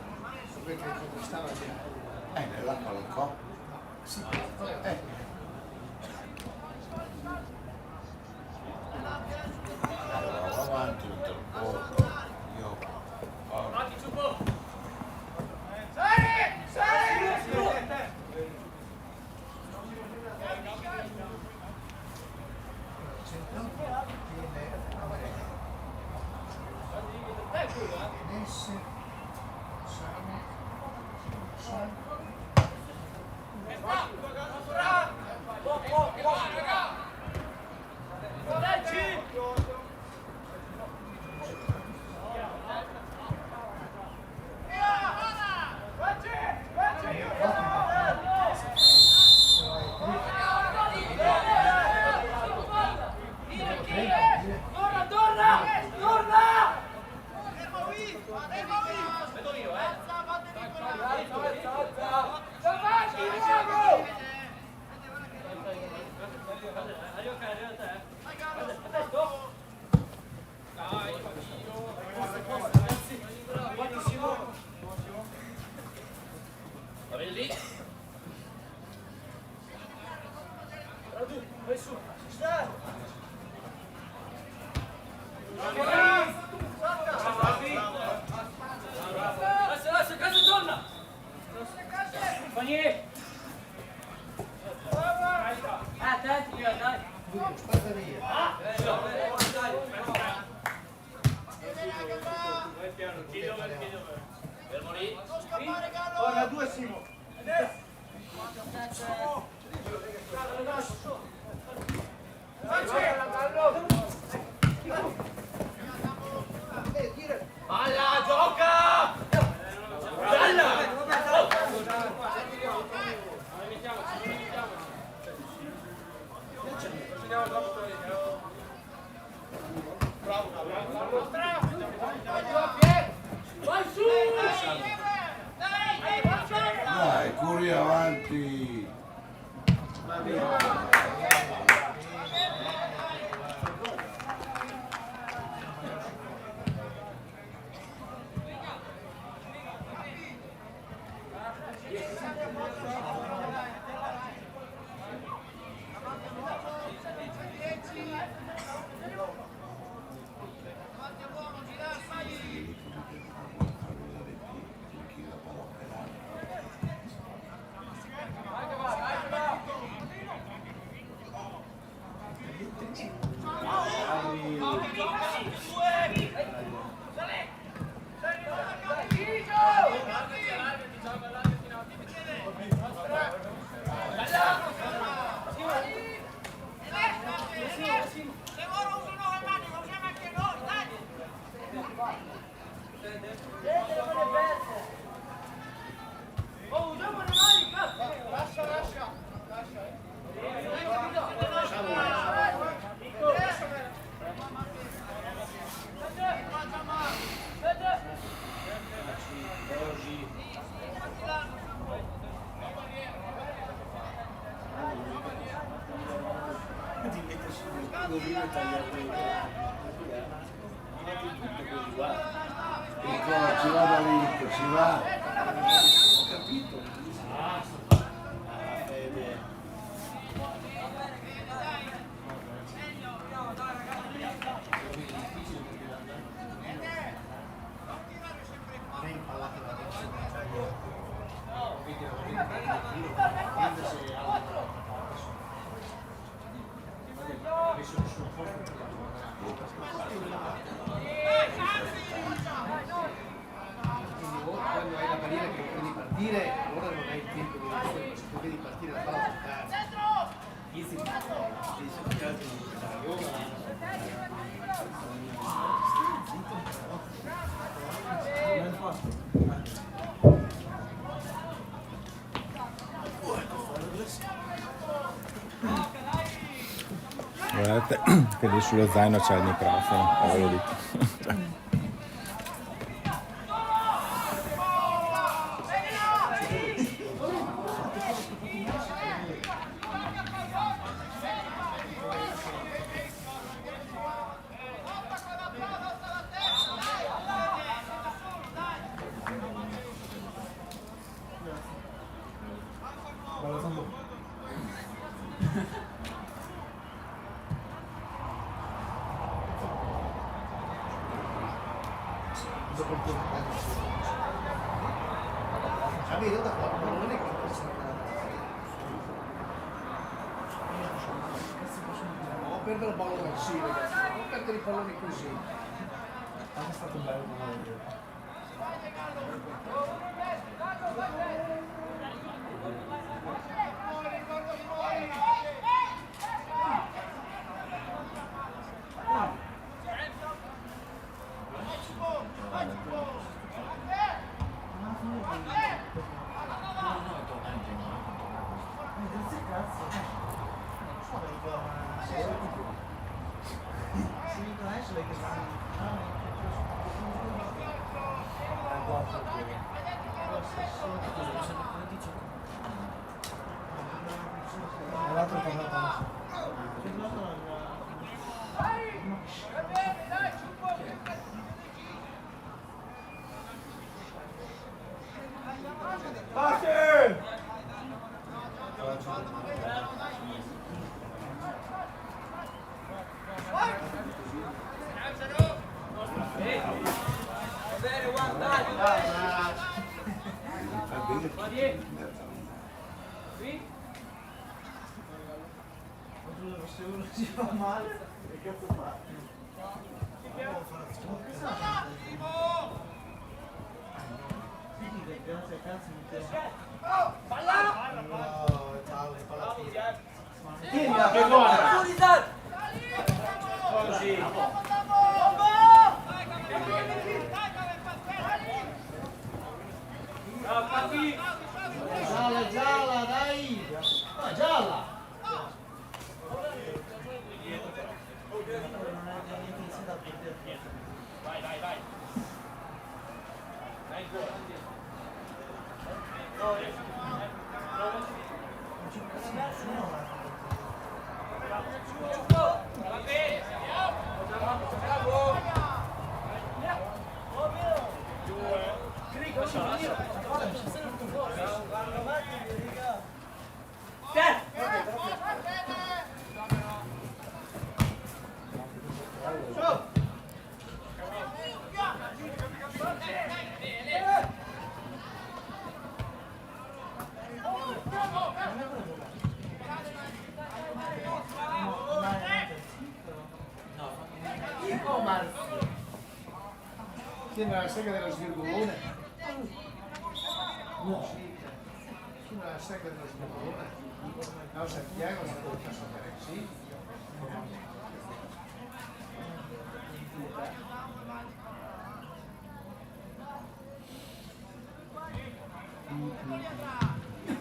Speaker 3: perché stava
Speaker 13: Nell'acqua del coppo.
Speaker 3: Sì,
Speaker 13: Andavo avanti tutto il posto. Io...
Speaker 3: Ora due Simo.
Speaker 6: Palla, gioca! Palla! Vai su!
Speaker 13: Dai, corri avanti. Ci va da lì, ci va.
Speaker 3: Ho capito. Quando hai la barriera che devi partire, allora non hai il tempo di partire, la palla a toccare. Inizi a
Speaker 11: parte che lì sullo zaino c'è il microfono, avevo detto.
Speaker 3: Non perdere il pallone così, ragazzi, non perdere i palloni così. È stato bello. Se uno si fa male, che cazzo fa? Grazie a cazzo mi piace. Balla! No, palle, pallatina. Che buona! Così. Gialla, gialla, dai! No, gialla! Vai, vai, vai. Dai, Sembra la sega dello svirgolone. No. Sembra la sega dello svirgolone. No, Santiago non può sapere così.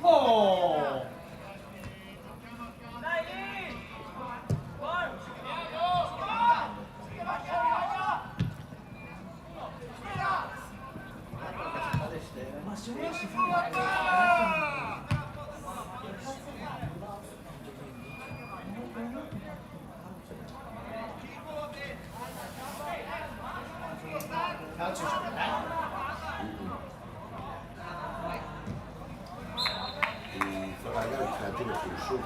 Speaker 3: Oh! Ma se uno si fa calcio
Speaker 13: E fa la gara creativa più su.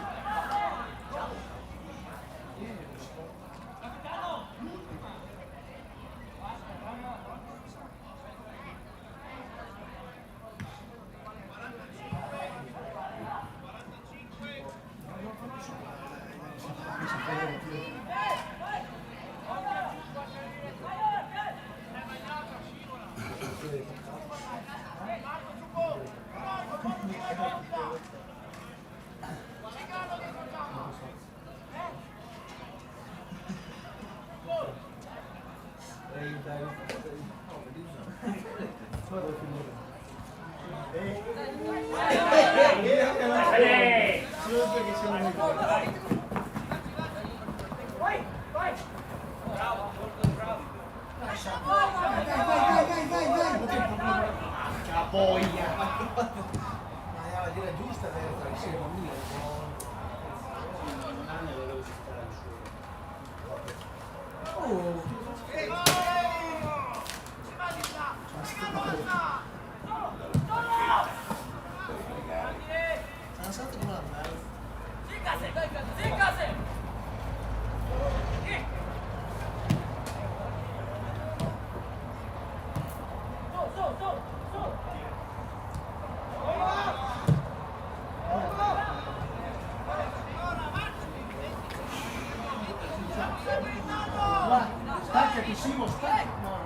Speaker 3: Staccati Simo, staccati! No,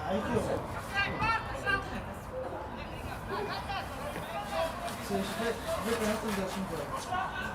Speaker 3: dai, io. Se aspetta un attimo da 5 euro.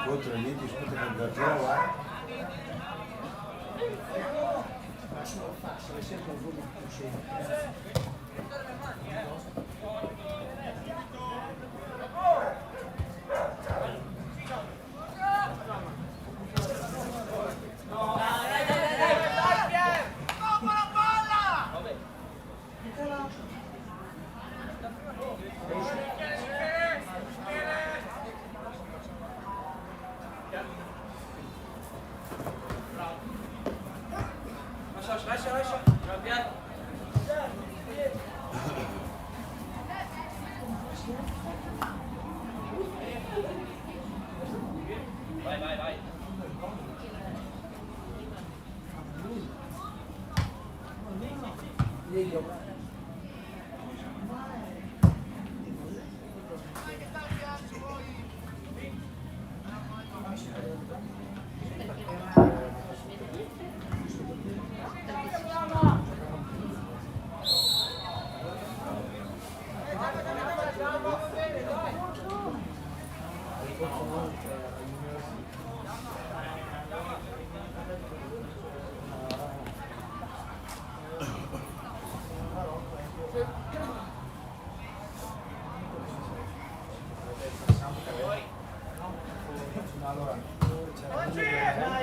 Speaker 13: Incontro lì, discute con Garzella.
Speaker 3: È sempre un po' più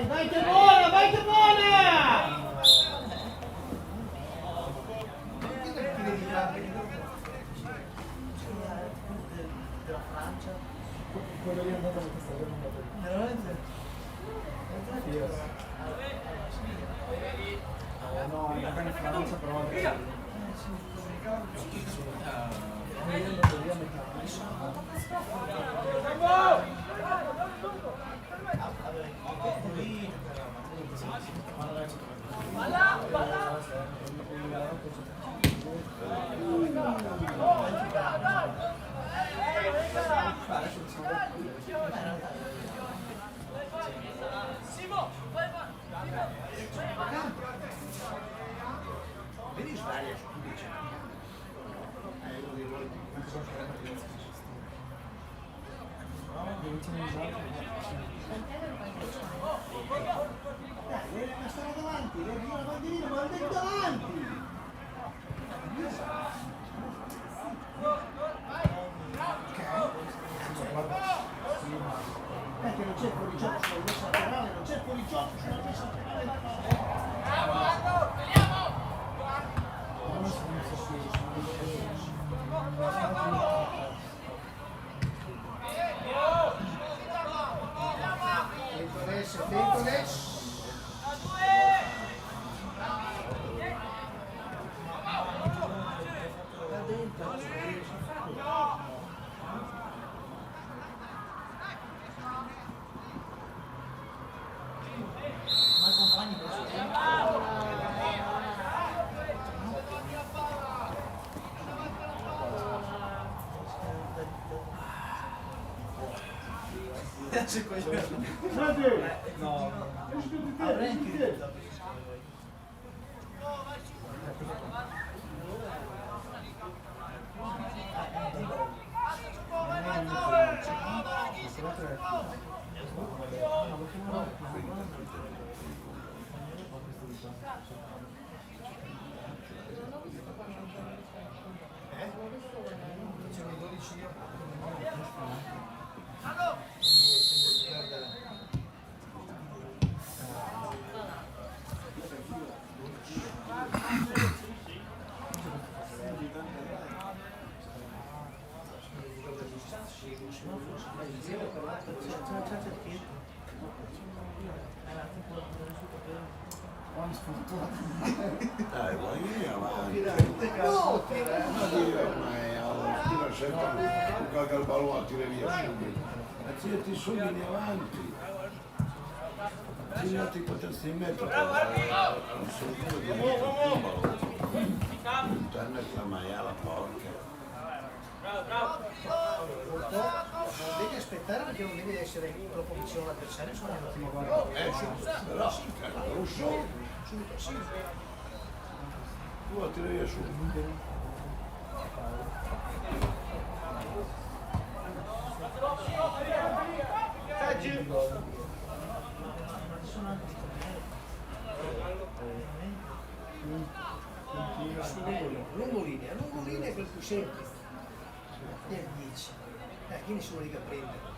Speaker 8: Vai che buona, vai che buona!
Speaker 4: Della Francia, quello lì è andato a questa veramente? No, è andato in Francia però
Speaker 13: Vedi Svaria su 15 anni. Uno dei ruoli
Speaker 4: dai, ma stava davanti, la bandierina, ma è davanti! Perché non c'è fuorigioco sulla messa laterale, non c'è fuorigioco sulla messa laterale. Attento adesso. No,
Speaker 13: Dai, vai avanti. No, ma alla fine un calca il pallone, tira via subito. Ma tirati su, vieni avanti. Tirati potersi mettere. Non sono più di puttana che la maiala porca.
Speaker 4: devi aspettare perché non devi essere troppo vicino all'avversario, se no è un attimo guarda.
Speaker 13: Però lo so.
Speaker 4: Subito, sì.
Speaker 13: Tu la tiri via subito.
Speaker 4: Lungolinea è quel più semplice. E il 10. Chi nessuno li prende?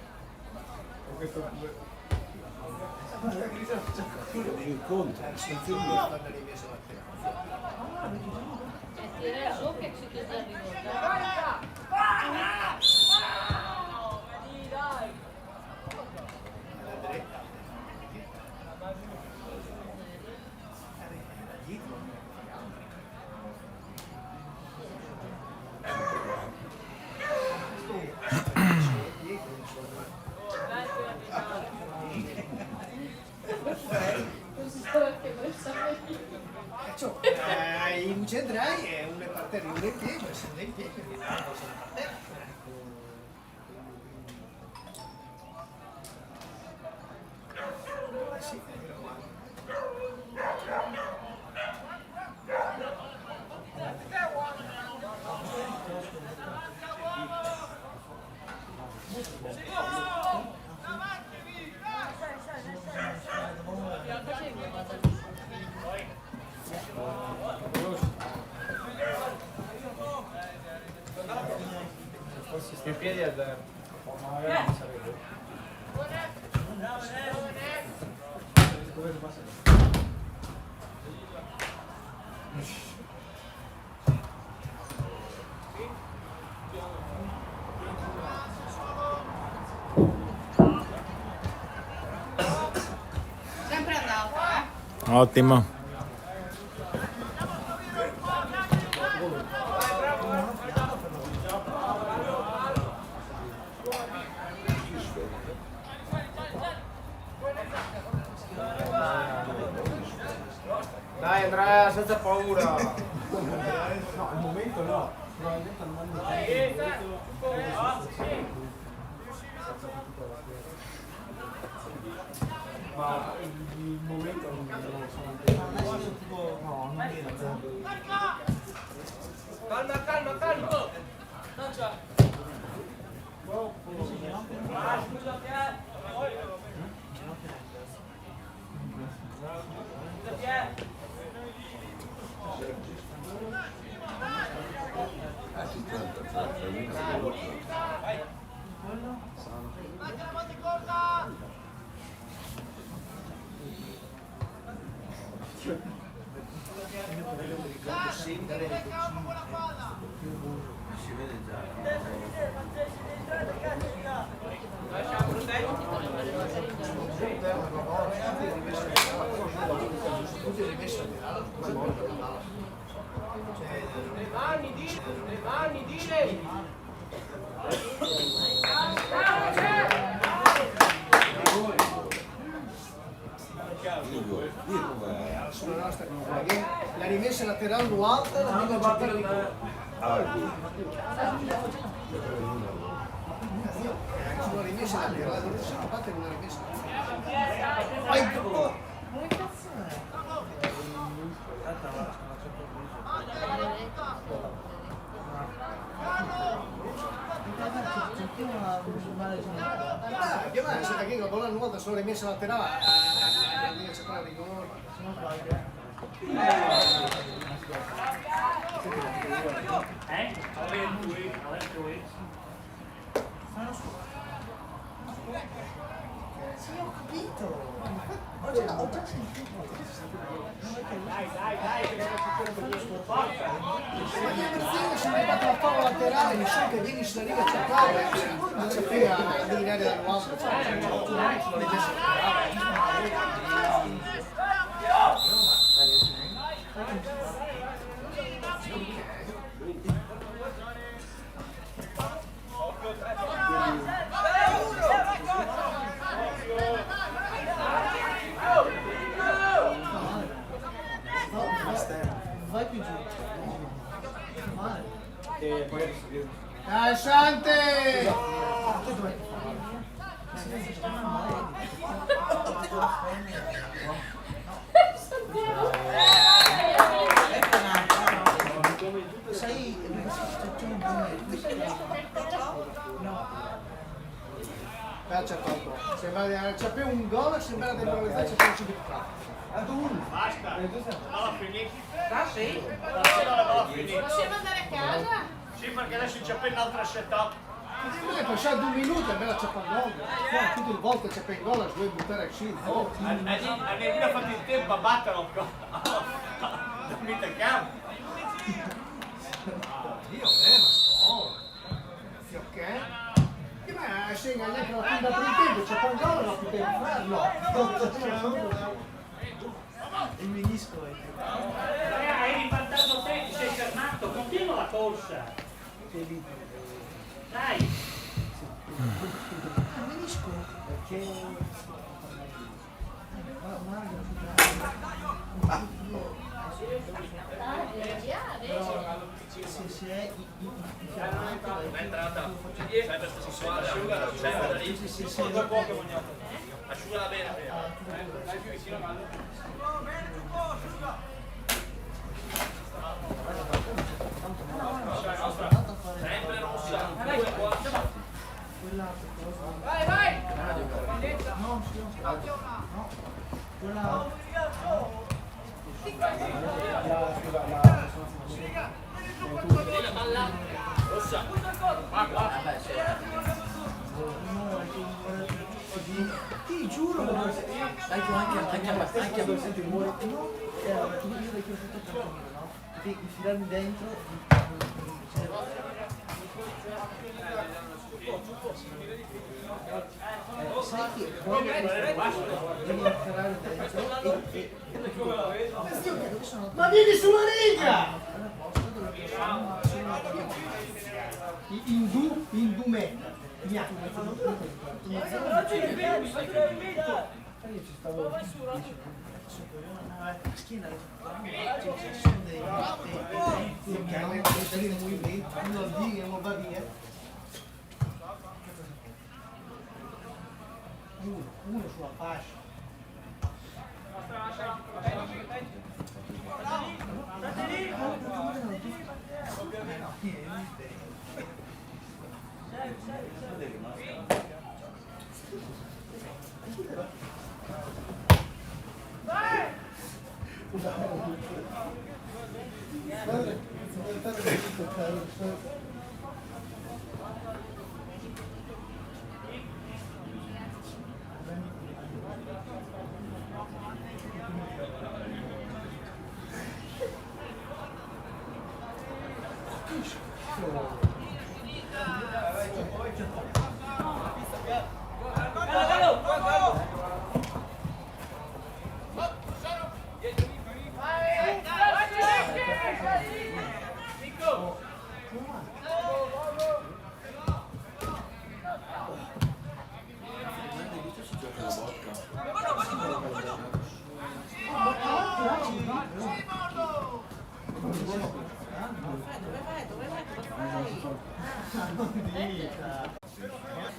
Speaker 13: Incontra.
Speaker 4: in centrale è un parterre in piedi, ma se in piedi quindi l'altro sono parterre. Sì.
Speaker 7: Che piedi è da... magari non sarebbe. Come si passa?
Speaker 1: Sempre andato,
Speaker 11: Ottimo.
Speaker 7: Dai Andrea, senza paura. No, al momento no. Probabilmente al momento ma il momento non sono no, non viene. Calma.
Speaker 9: Le mani, dire!
Speaker 4: Sulla nostra la rimessa laterale alta la mega battaglia di gol. Sulla rimessa laterale non si può battere una rimessa. Vai tu! Chiamare, sai che la bolla nuova sulla rimessa laterale. Devi separare di gol. Sì, ho capito. Ho già sentito. Dai, che non succede per questo forza. Ma gli avversari sono arrivati alla favola laterale, mi sa che vieni sulla riga centrale, non c'è più a delineare da nuovo. Vai più giù. Male.
Speaker 7: E poi risalire.
Speaker 4: Dai Sante! Sai, c'è poco. Sembra c'è più un gol, sembra di moralizzare c'è più subito qua.
Speaker 6: Basta, alla finita.
Speaker 9: Ah sì?
Speaker 1: Possiamo andare a casa?
Speaker 6: Sì, perché adesso c'è appena un'altra setup.
Speaker 4: È passato 2 minuti e me la c'è per gol. Tutte le volte c'è per gol, vuoi buttare a
Speaker 6: Oh, ha fatto il tempo a battere il gol. Non mi campo.
Speaker 4: Dio, ma sto. Ok? Ma segna neanche la fine per il tempo, c'è per gol e non più tempo farlo. Il menisco è
Speaker 9: Hai ribaltato te, ti sei fermato, continua la corsa. Dai.
Speaker 4: il menisco perché
Speaker 6: Asciugala bene. Dai più vicino a sempre rossa. Vai, vai! Rossa.
Speaker 8: Ti giuro, anche senti il rumore, io vecchio tutto no? Devi infilarmi dentro. Sai che devi infilarmi dentro ma vieni sulla riga! In dume io ci stavo la schiena ci sono dei movimenti uno va via uno sulla fascia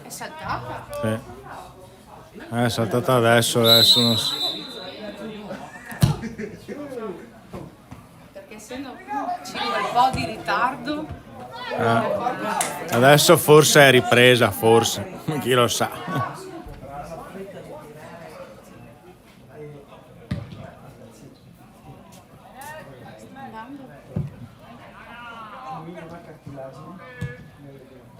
Speaker 1: È saltata?
Speaker 11: Sì. È saltata adesso non so.
Speaker 1: Perché essendo c'è un po' di ritardo.
Speaker 11: Adesso forse è ripresa, forse. Chi lo sa.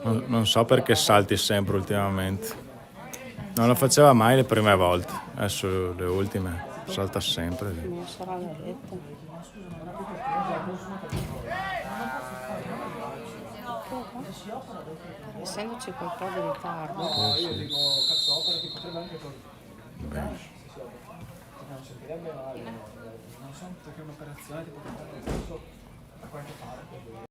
Speaker 11: Non so perché salti sempre ultimamente. Non lo faceva mai le prime volte, adesso le ultime salta sempre.
Speaker 1: Non sarà la retta. Essendoci quel po' di ritardo.
Speaker 11: Sì.
Speaker 7: Non so perché è un'operazione tipo a qualche parte.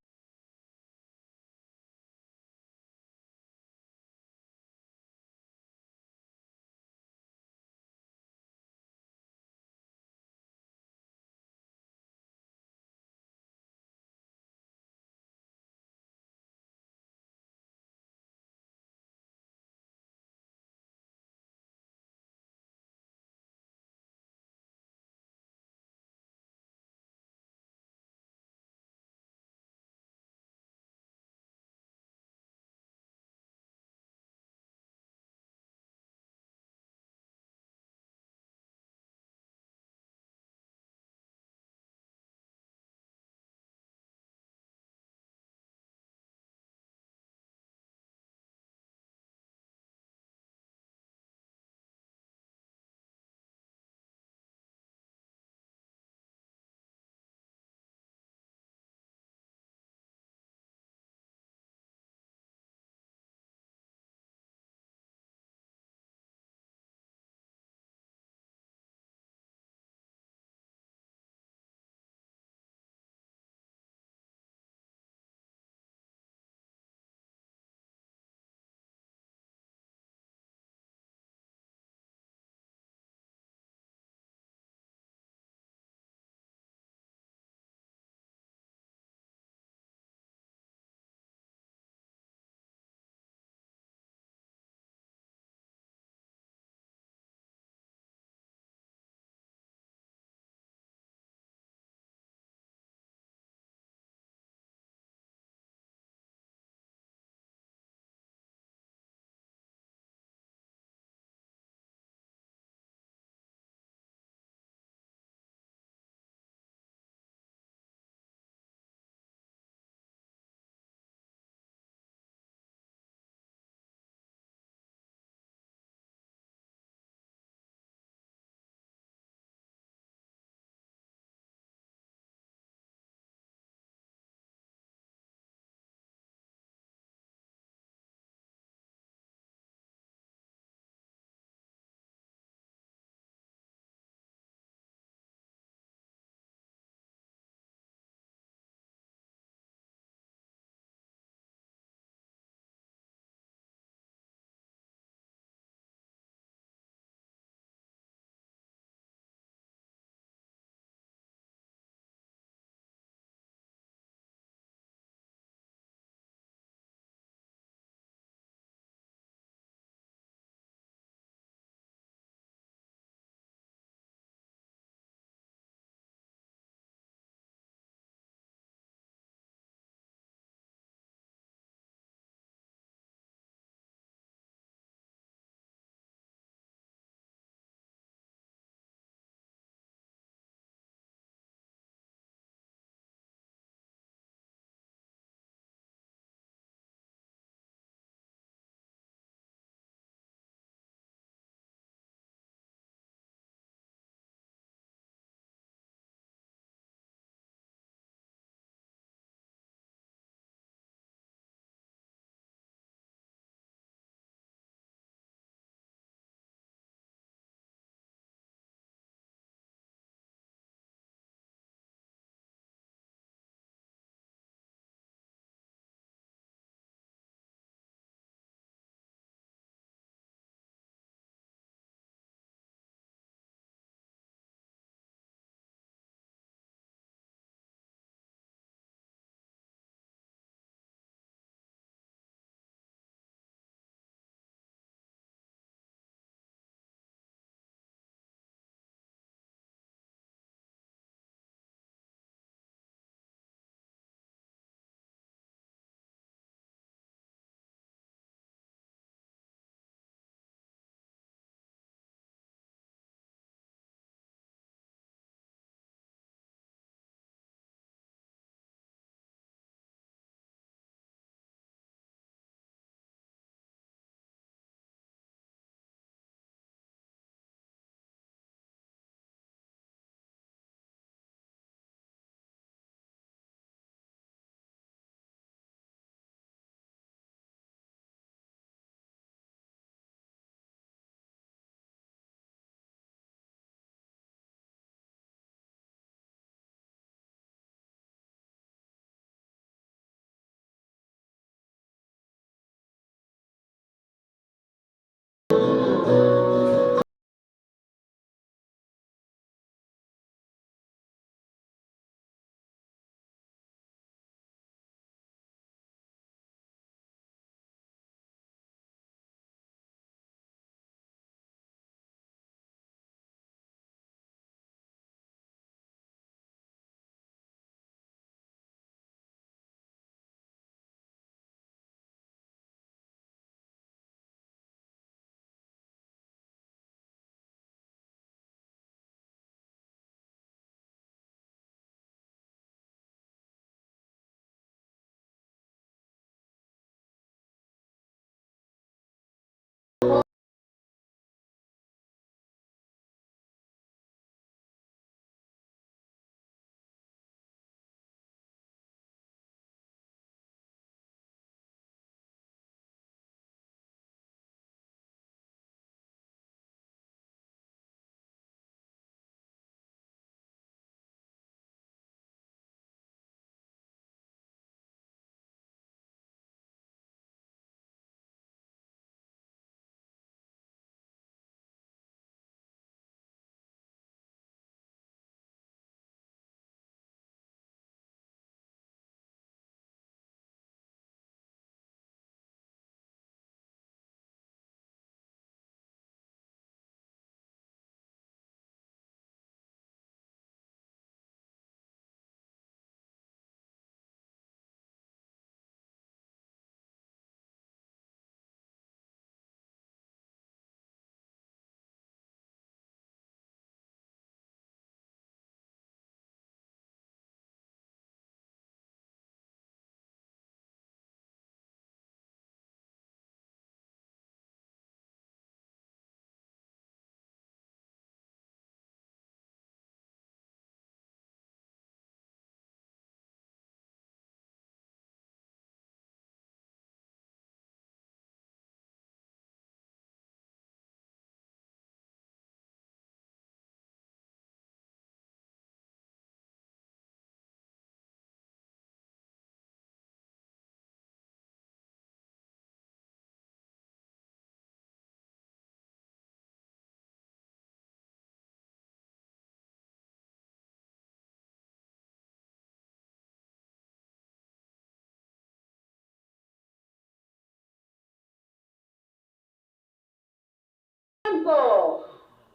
Speaker 2: Bravo!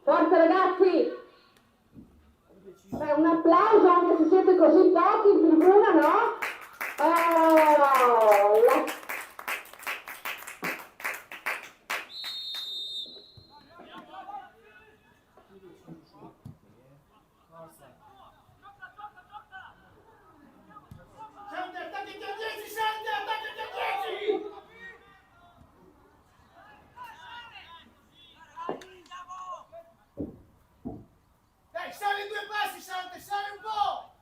Speaker 2: Forza ragazzi! Beh, un applauso anche se siete così pochi in tribuna, no? Oh,
Speaker 7: Sante, attaccati a 10, Sante, attaccati a 10! Dai, sali 2 passi, Sante, sali un po'!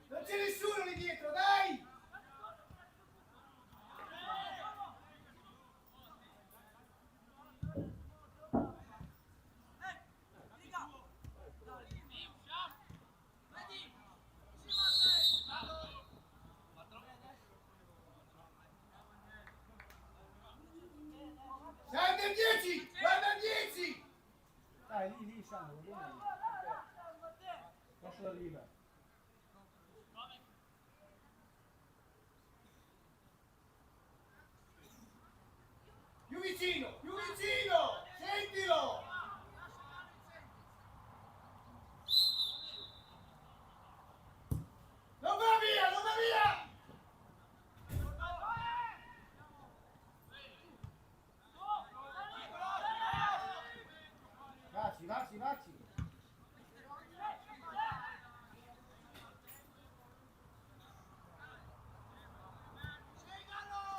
Speaker 7: Non c'è nessuno lì dietro, dai! Sante a 10! Guarda a 10!
Speaker 3: Dai, lì, Sandro, vieni. Posso da lì, vai.
Speaker 7: Più vicino, più vicino! Sentilo! Non va via, non va via!
Speaker 3: Vacci, vacci, vacci.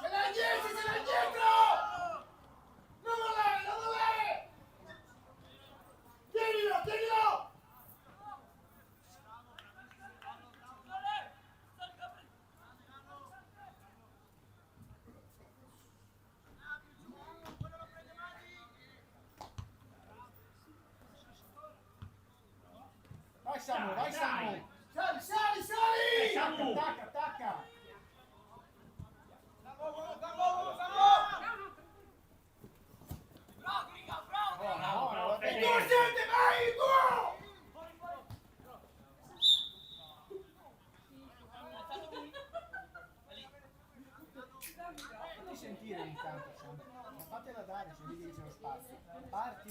Speaker 7: Ce l'hai 10, ce l'hai dietro! Non volare, non volare! Tienilo, tienilo!
Speaker 3: Vai Samu, vai Samu.
Speaker 7: Sali, sali, sali!
Speaker 3: Attacca, attacca.
Speaker 7: E tu, Sante, vai, tu!
Speaker 3: Fatti sentire intanto, Samu. Ma fatela dare se vedi che c'è lo spazio. Parti.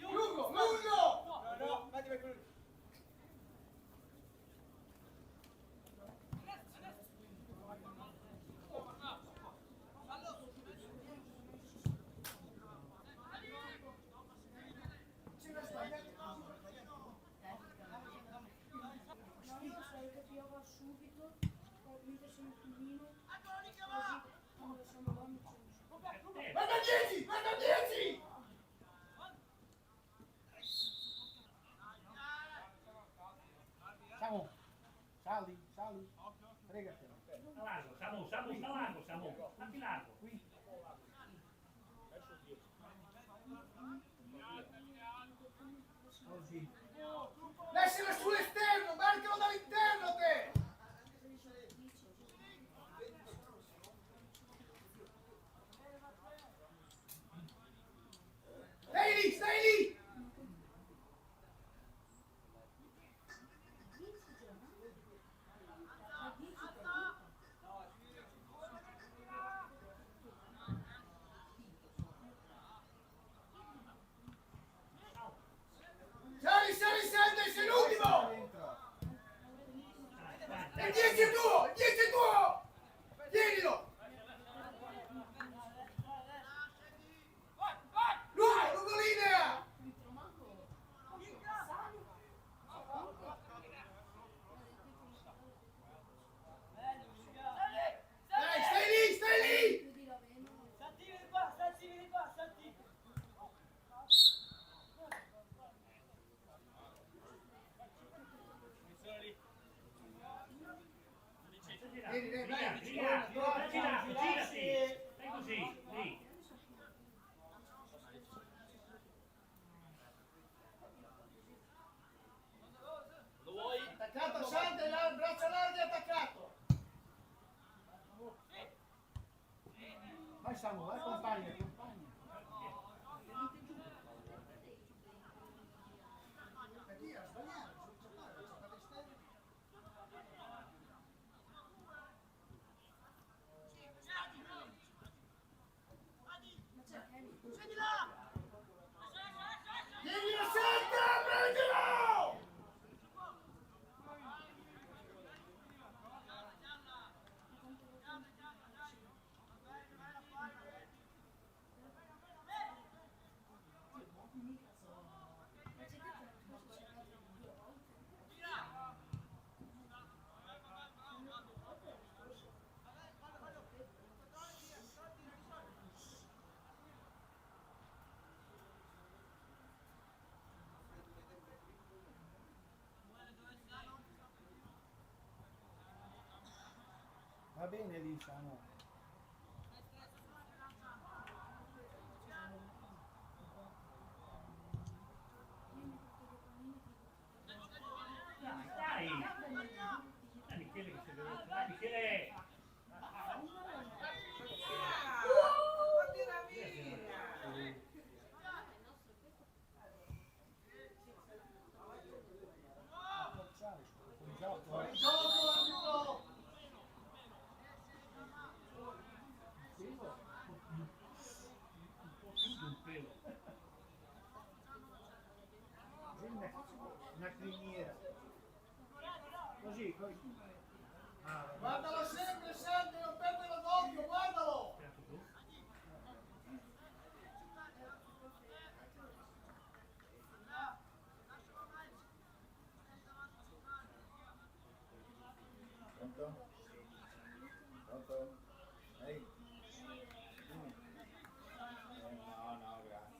Speaker 7: Lungo, lungo!
Speaker 3: No, vai per quello.
Speaker 7: Guarda 10, guarda 10!
Speaker 3: Samu, sali, sali. Fregatela.
Speaker 9: Sta largo, Samu, Samu, sta largo, Samu. Fatti largo.
Speaker 3: Qui. Così.
Speaker 7: Lasciala sull'esterno, marcalo dall'interno te! Stai lì, stai lì! Sali, sali, Sante, sei l'ultimo! Il 10 è tuo, il 10 è tuo! Tienilo! Lungo, lungo linea! Dai, stai lì, stai lì! Vieni, dai, vai,
Speaker 9: Girati. Fai così, lì.
Speaker 7: Attaccato, Sante, braccia larghe, attaccato!
Speaker 3: Vai Samu, vai compagna, compagna. bene Elisa, no?
Speaker 9: Dai! Michele che si deve... Dai Michele!
Speaker 3: Una criniera. Così, così.
Speaker 7: Guardalo sempre, sempre, non perdere d'occhio, guardalo!
Speaker 3: Pronto? Pronto? Ehi? Dimmi. No, no, grazie.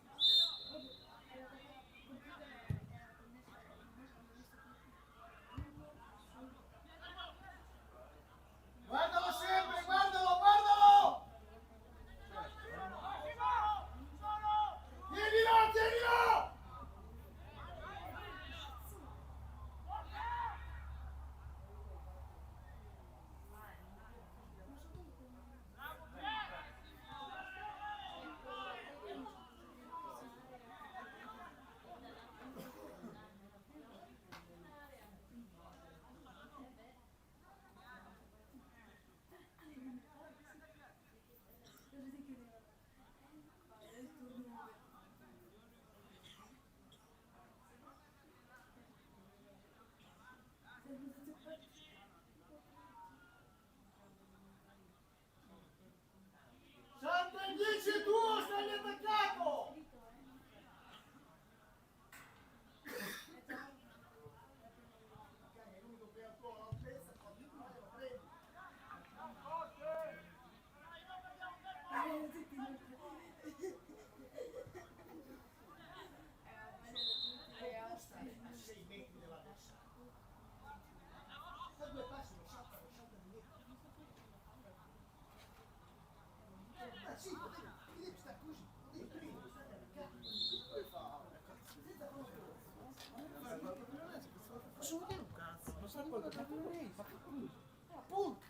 Speaker 7: Guardalo sempre, guardalo, guardalo! Tienilo, tienilo! Santo il 10 è tuo, stai attaccato! A 6 metri dell'avversario. Da 2 passi lo salta dietro. Ah sì, devi stare così, devi stare attaccato. Come fa? Senza proprio. Posso vedere un cazzo? Non sa quanto tempo lei fa così. Appunto.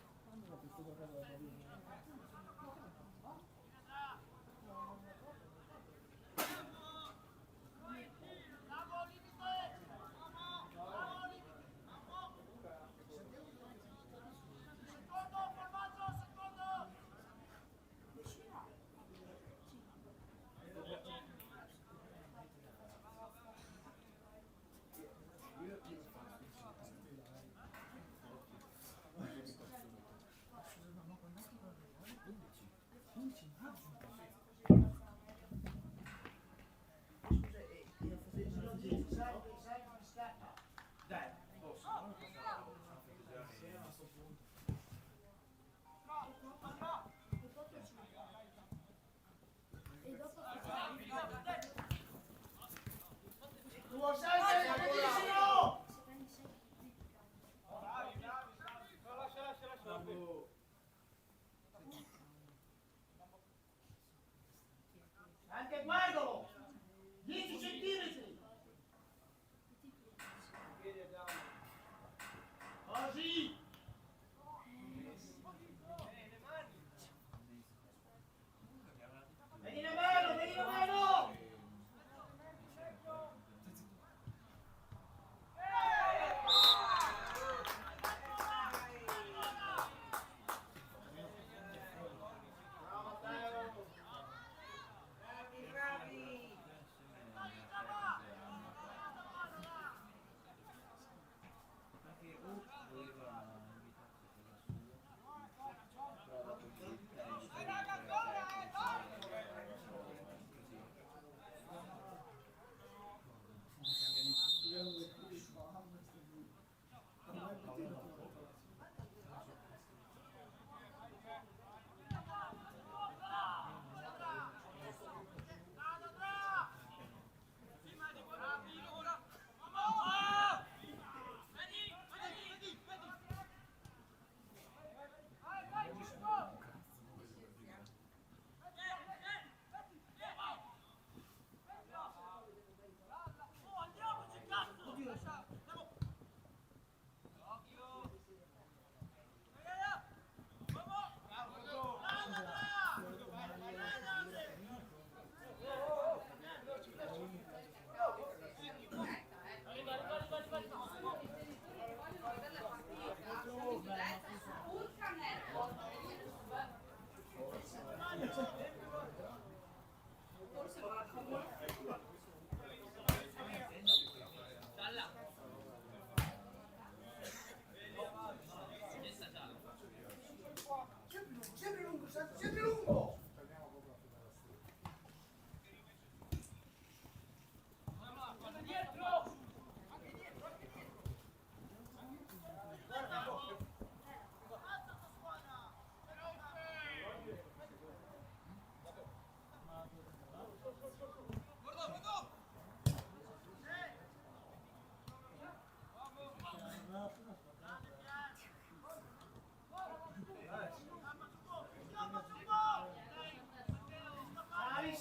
Speaker 7: Anche guardalo! 10 centimetri! Così! Vedi la mano, vedi la mano! Bravo, Teo! Bravi, bravi!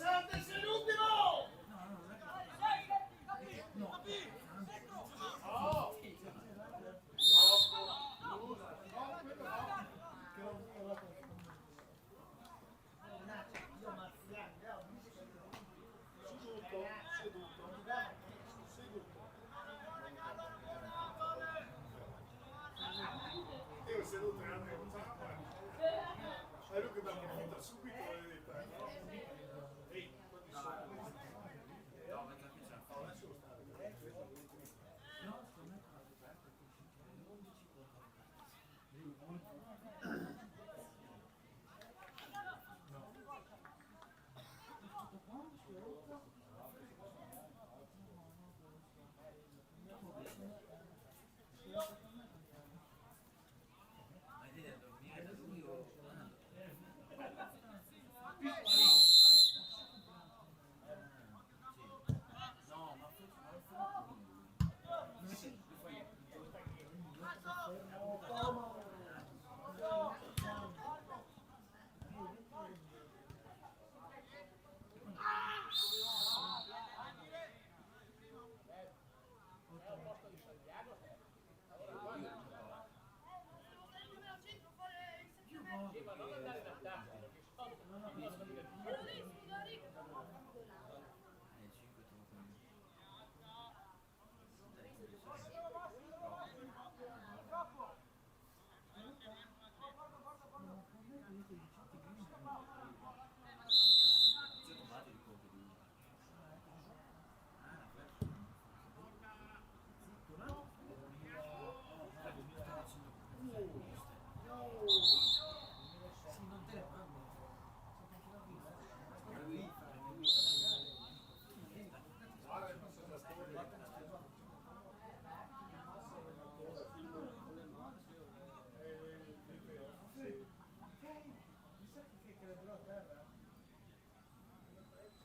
Speaker 7: Sante, sei l'ultimo!
Speaker 13: Io seduto e Andrea non sa fare. È lui che mi ha approfittato subito e detto, ehi, quanti sono?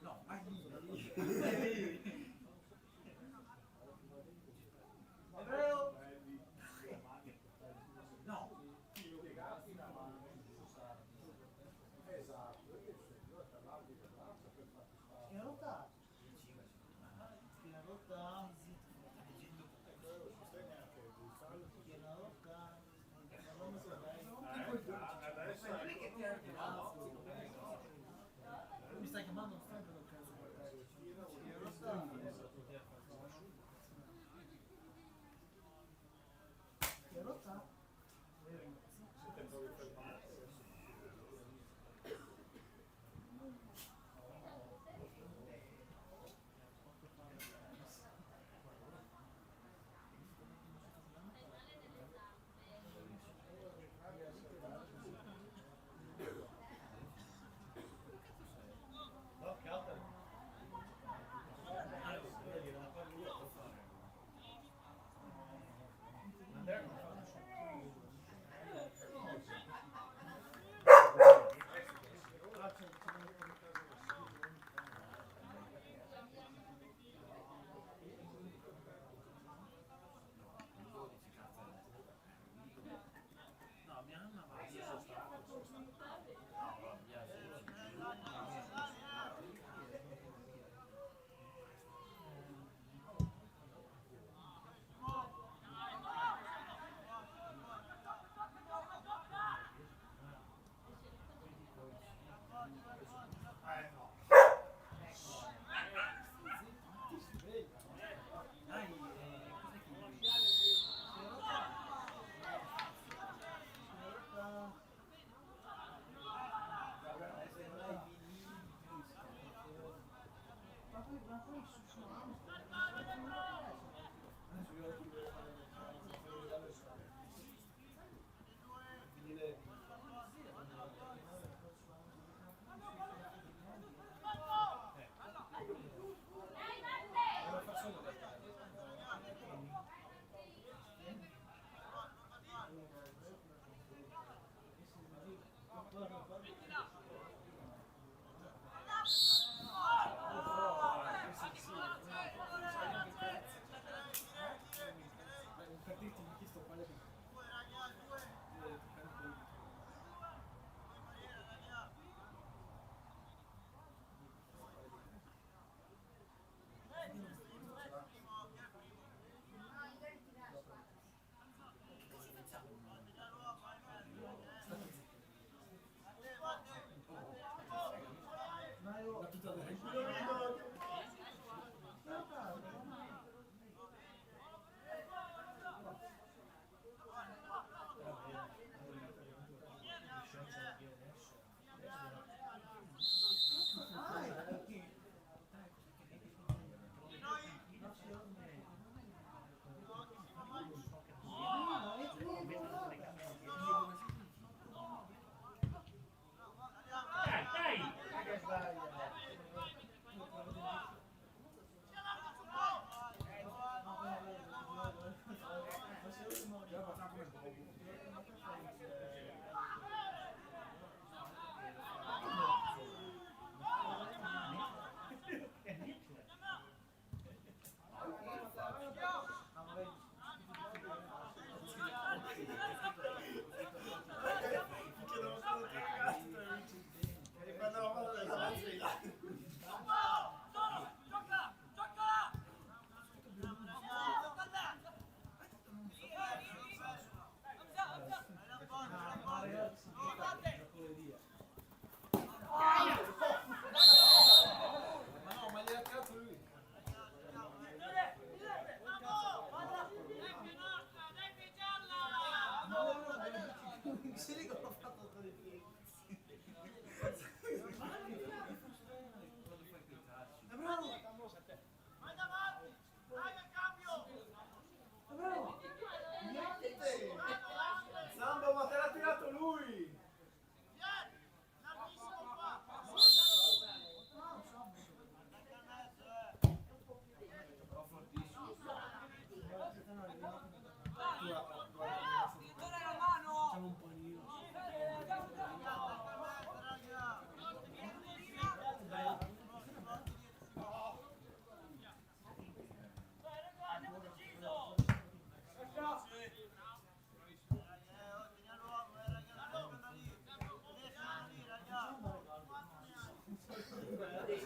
Speaker 13: No, ma che c'è? Adesso sta.
Speaker 3: Mi stai chiamando sempre per caso? Che rotta?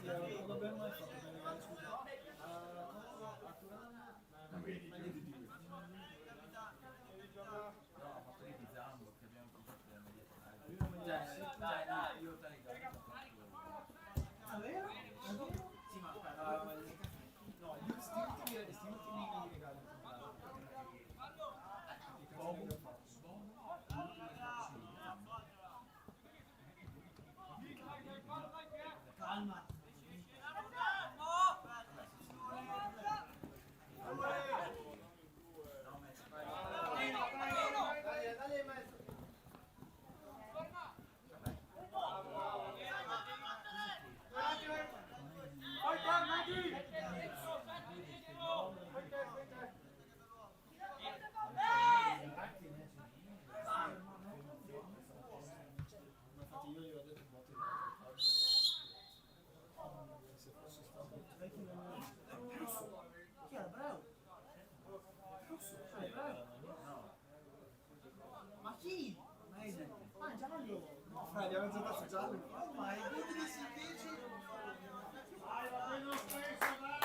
Speaker 3: perché la Berma è fatta bene legare su a Turano, meglio di più.
Speaker 14: No, ma per i Zambo che abbiamo comprato della medietale. Io te ne
Speaker 3: Ah, vero?
Speaker 14: Sì, ma
Speaker 3: no, sti ultimi regali. Calma.
Speaker 7: Dai, maestro.
Speaker 3: Infatti io gli ho detto un po' se fosse stato chi era bravo? Ma chi? Ma giallo! No, gli aveva giocato giallo. Ma è Idris invece.
Speaker 7: Vai, va bene lo stesso, dai!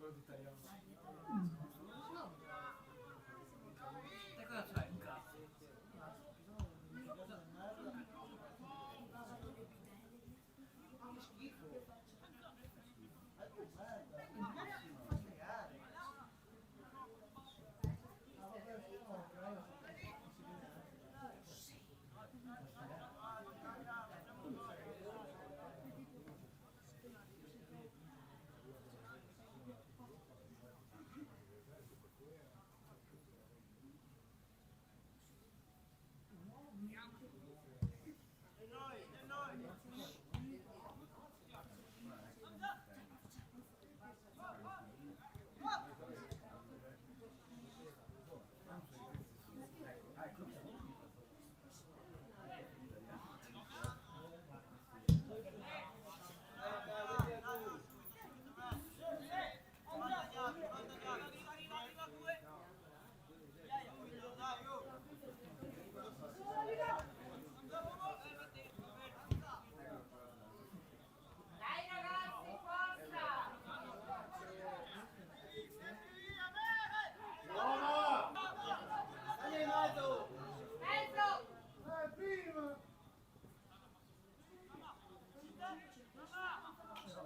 Speaker 3: quello d'italiano.
Speaker 14: E cosa c'hai? Un cazzo?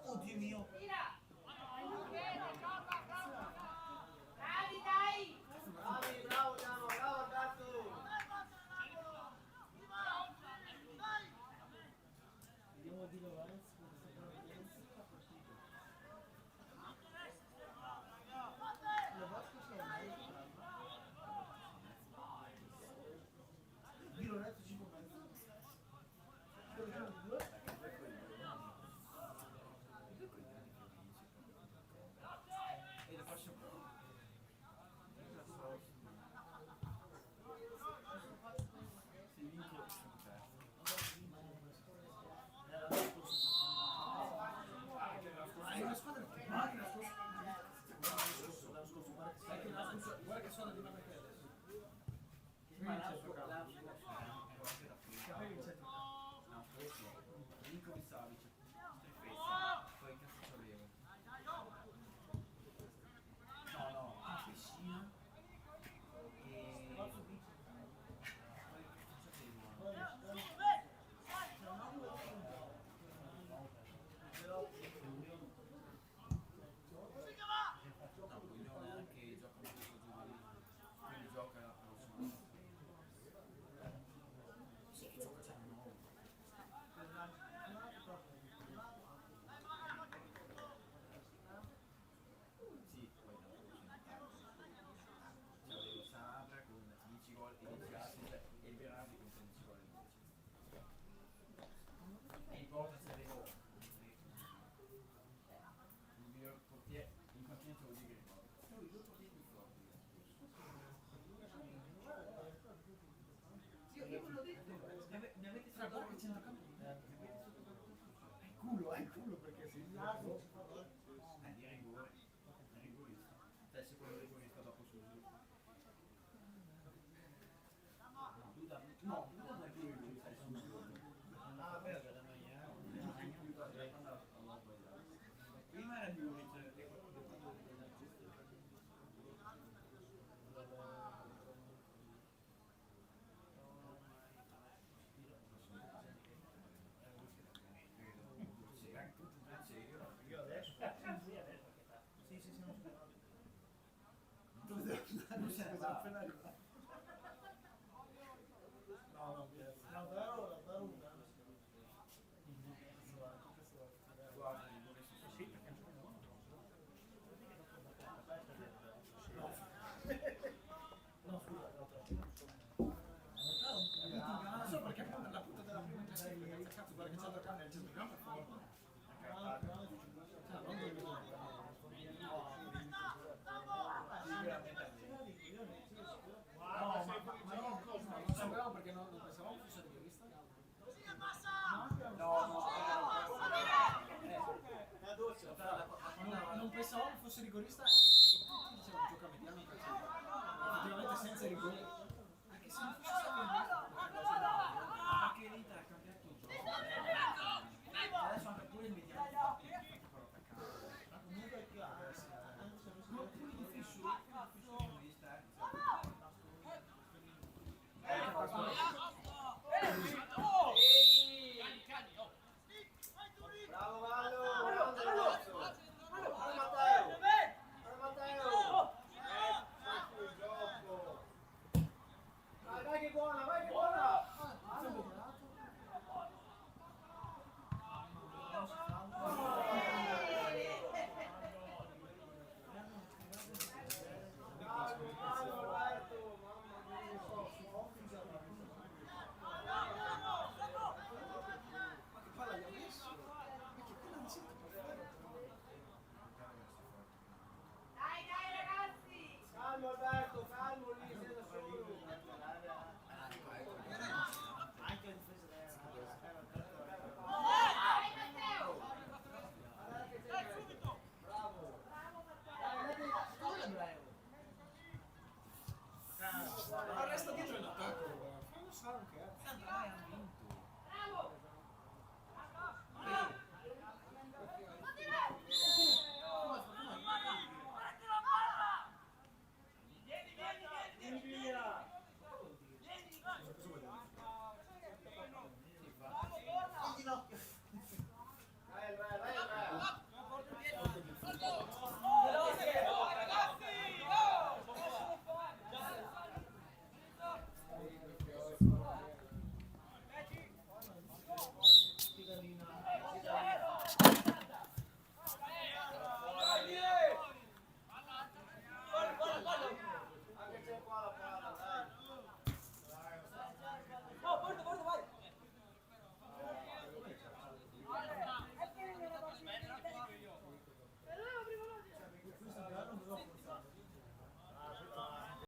Speaker 3: Oddio mio!
Speaker 7: Bravo, bravo ragazzo!
Speaker 3: Vediamo di Lorenzo. Di Lorenzo 5
Speaker 14: E la faccio se vinco
Speaker 3: è una squadra che guarda che suona di mano adesso.
Speaker 14: Vinco di Savic, poi cazzo c'avevo. No, Pescina e... No, Guiglione anche gioca un po' giù, quindi gioca la prossima. Sì, che gioca c'è un nuovo. Sì, poi c'avevo Sabra con 10 gol e 10 assist e il Berardi con 13 gol e 10. E in porta c'avevo il miglior portiere, in partenza vuol dire che ricordo. Sono i due portieri più forti. Sì, io ve l'ho detto, mi avete
Speaker 3: Tra guarda che centrocampo. È culo perché sei largo.
Speaker 14: di rigore, è rigorista. Cioè, secondo rigorista dopo sul giù. Duda non è più rigorista, è sul giù.
Speaker 3: Ah, vero, da noi
Speaker 14: Prima era più
Speaker 3: io adesso? Sì, siamo superati. Dove devo andare? Non sei appena arrivato. No, davvero una.
Speaker 14: guarda, rigorista sì, perché
Speaker 3: No, scusa, non so perché la puntata della prima cazzo, guarda che centrocampo nel centrocampo è forte. Non sembrava perché non pensavamo fosse rigorista. Non pensavamo fosse rigorista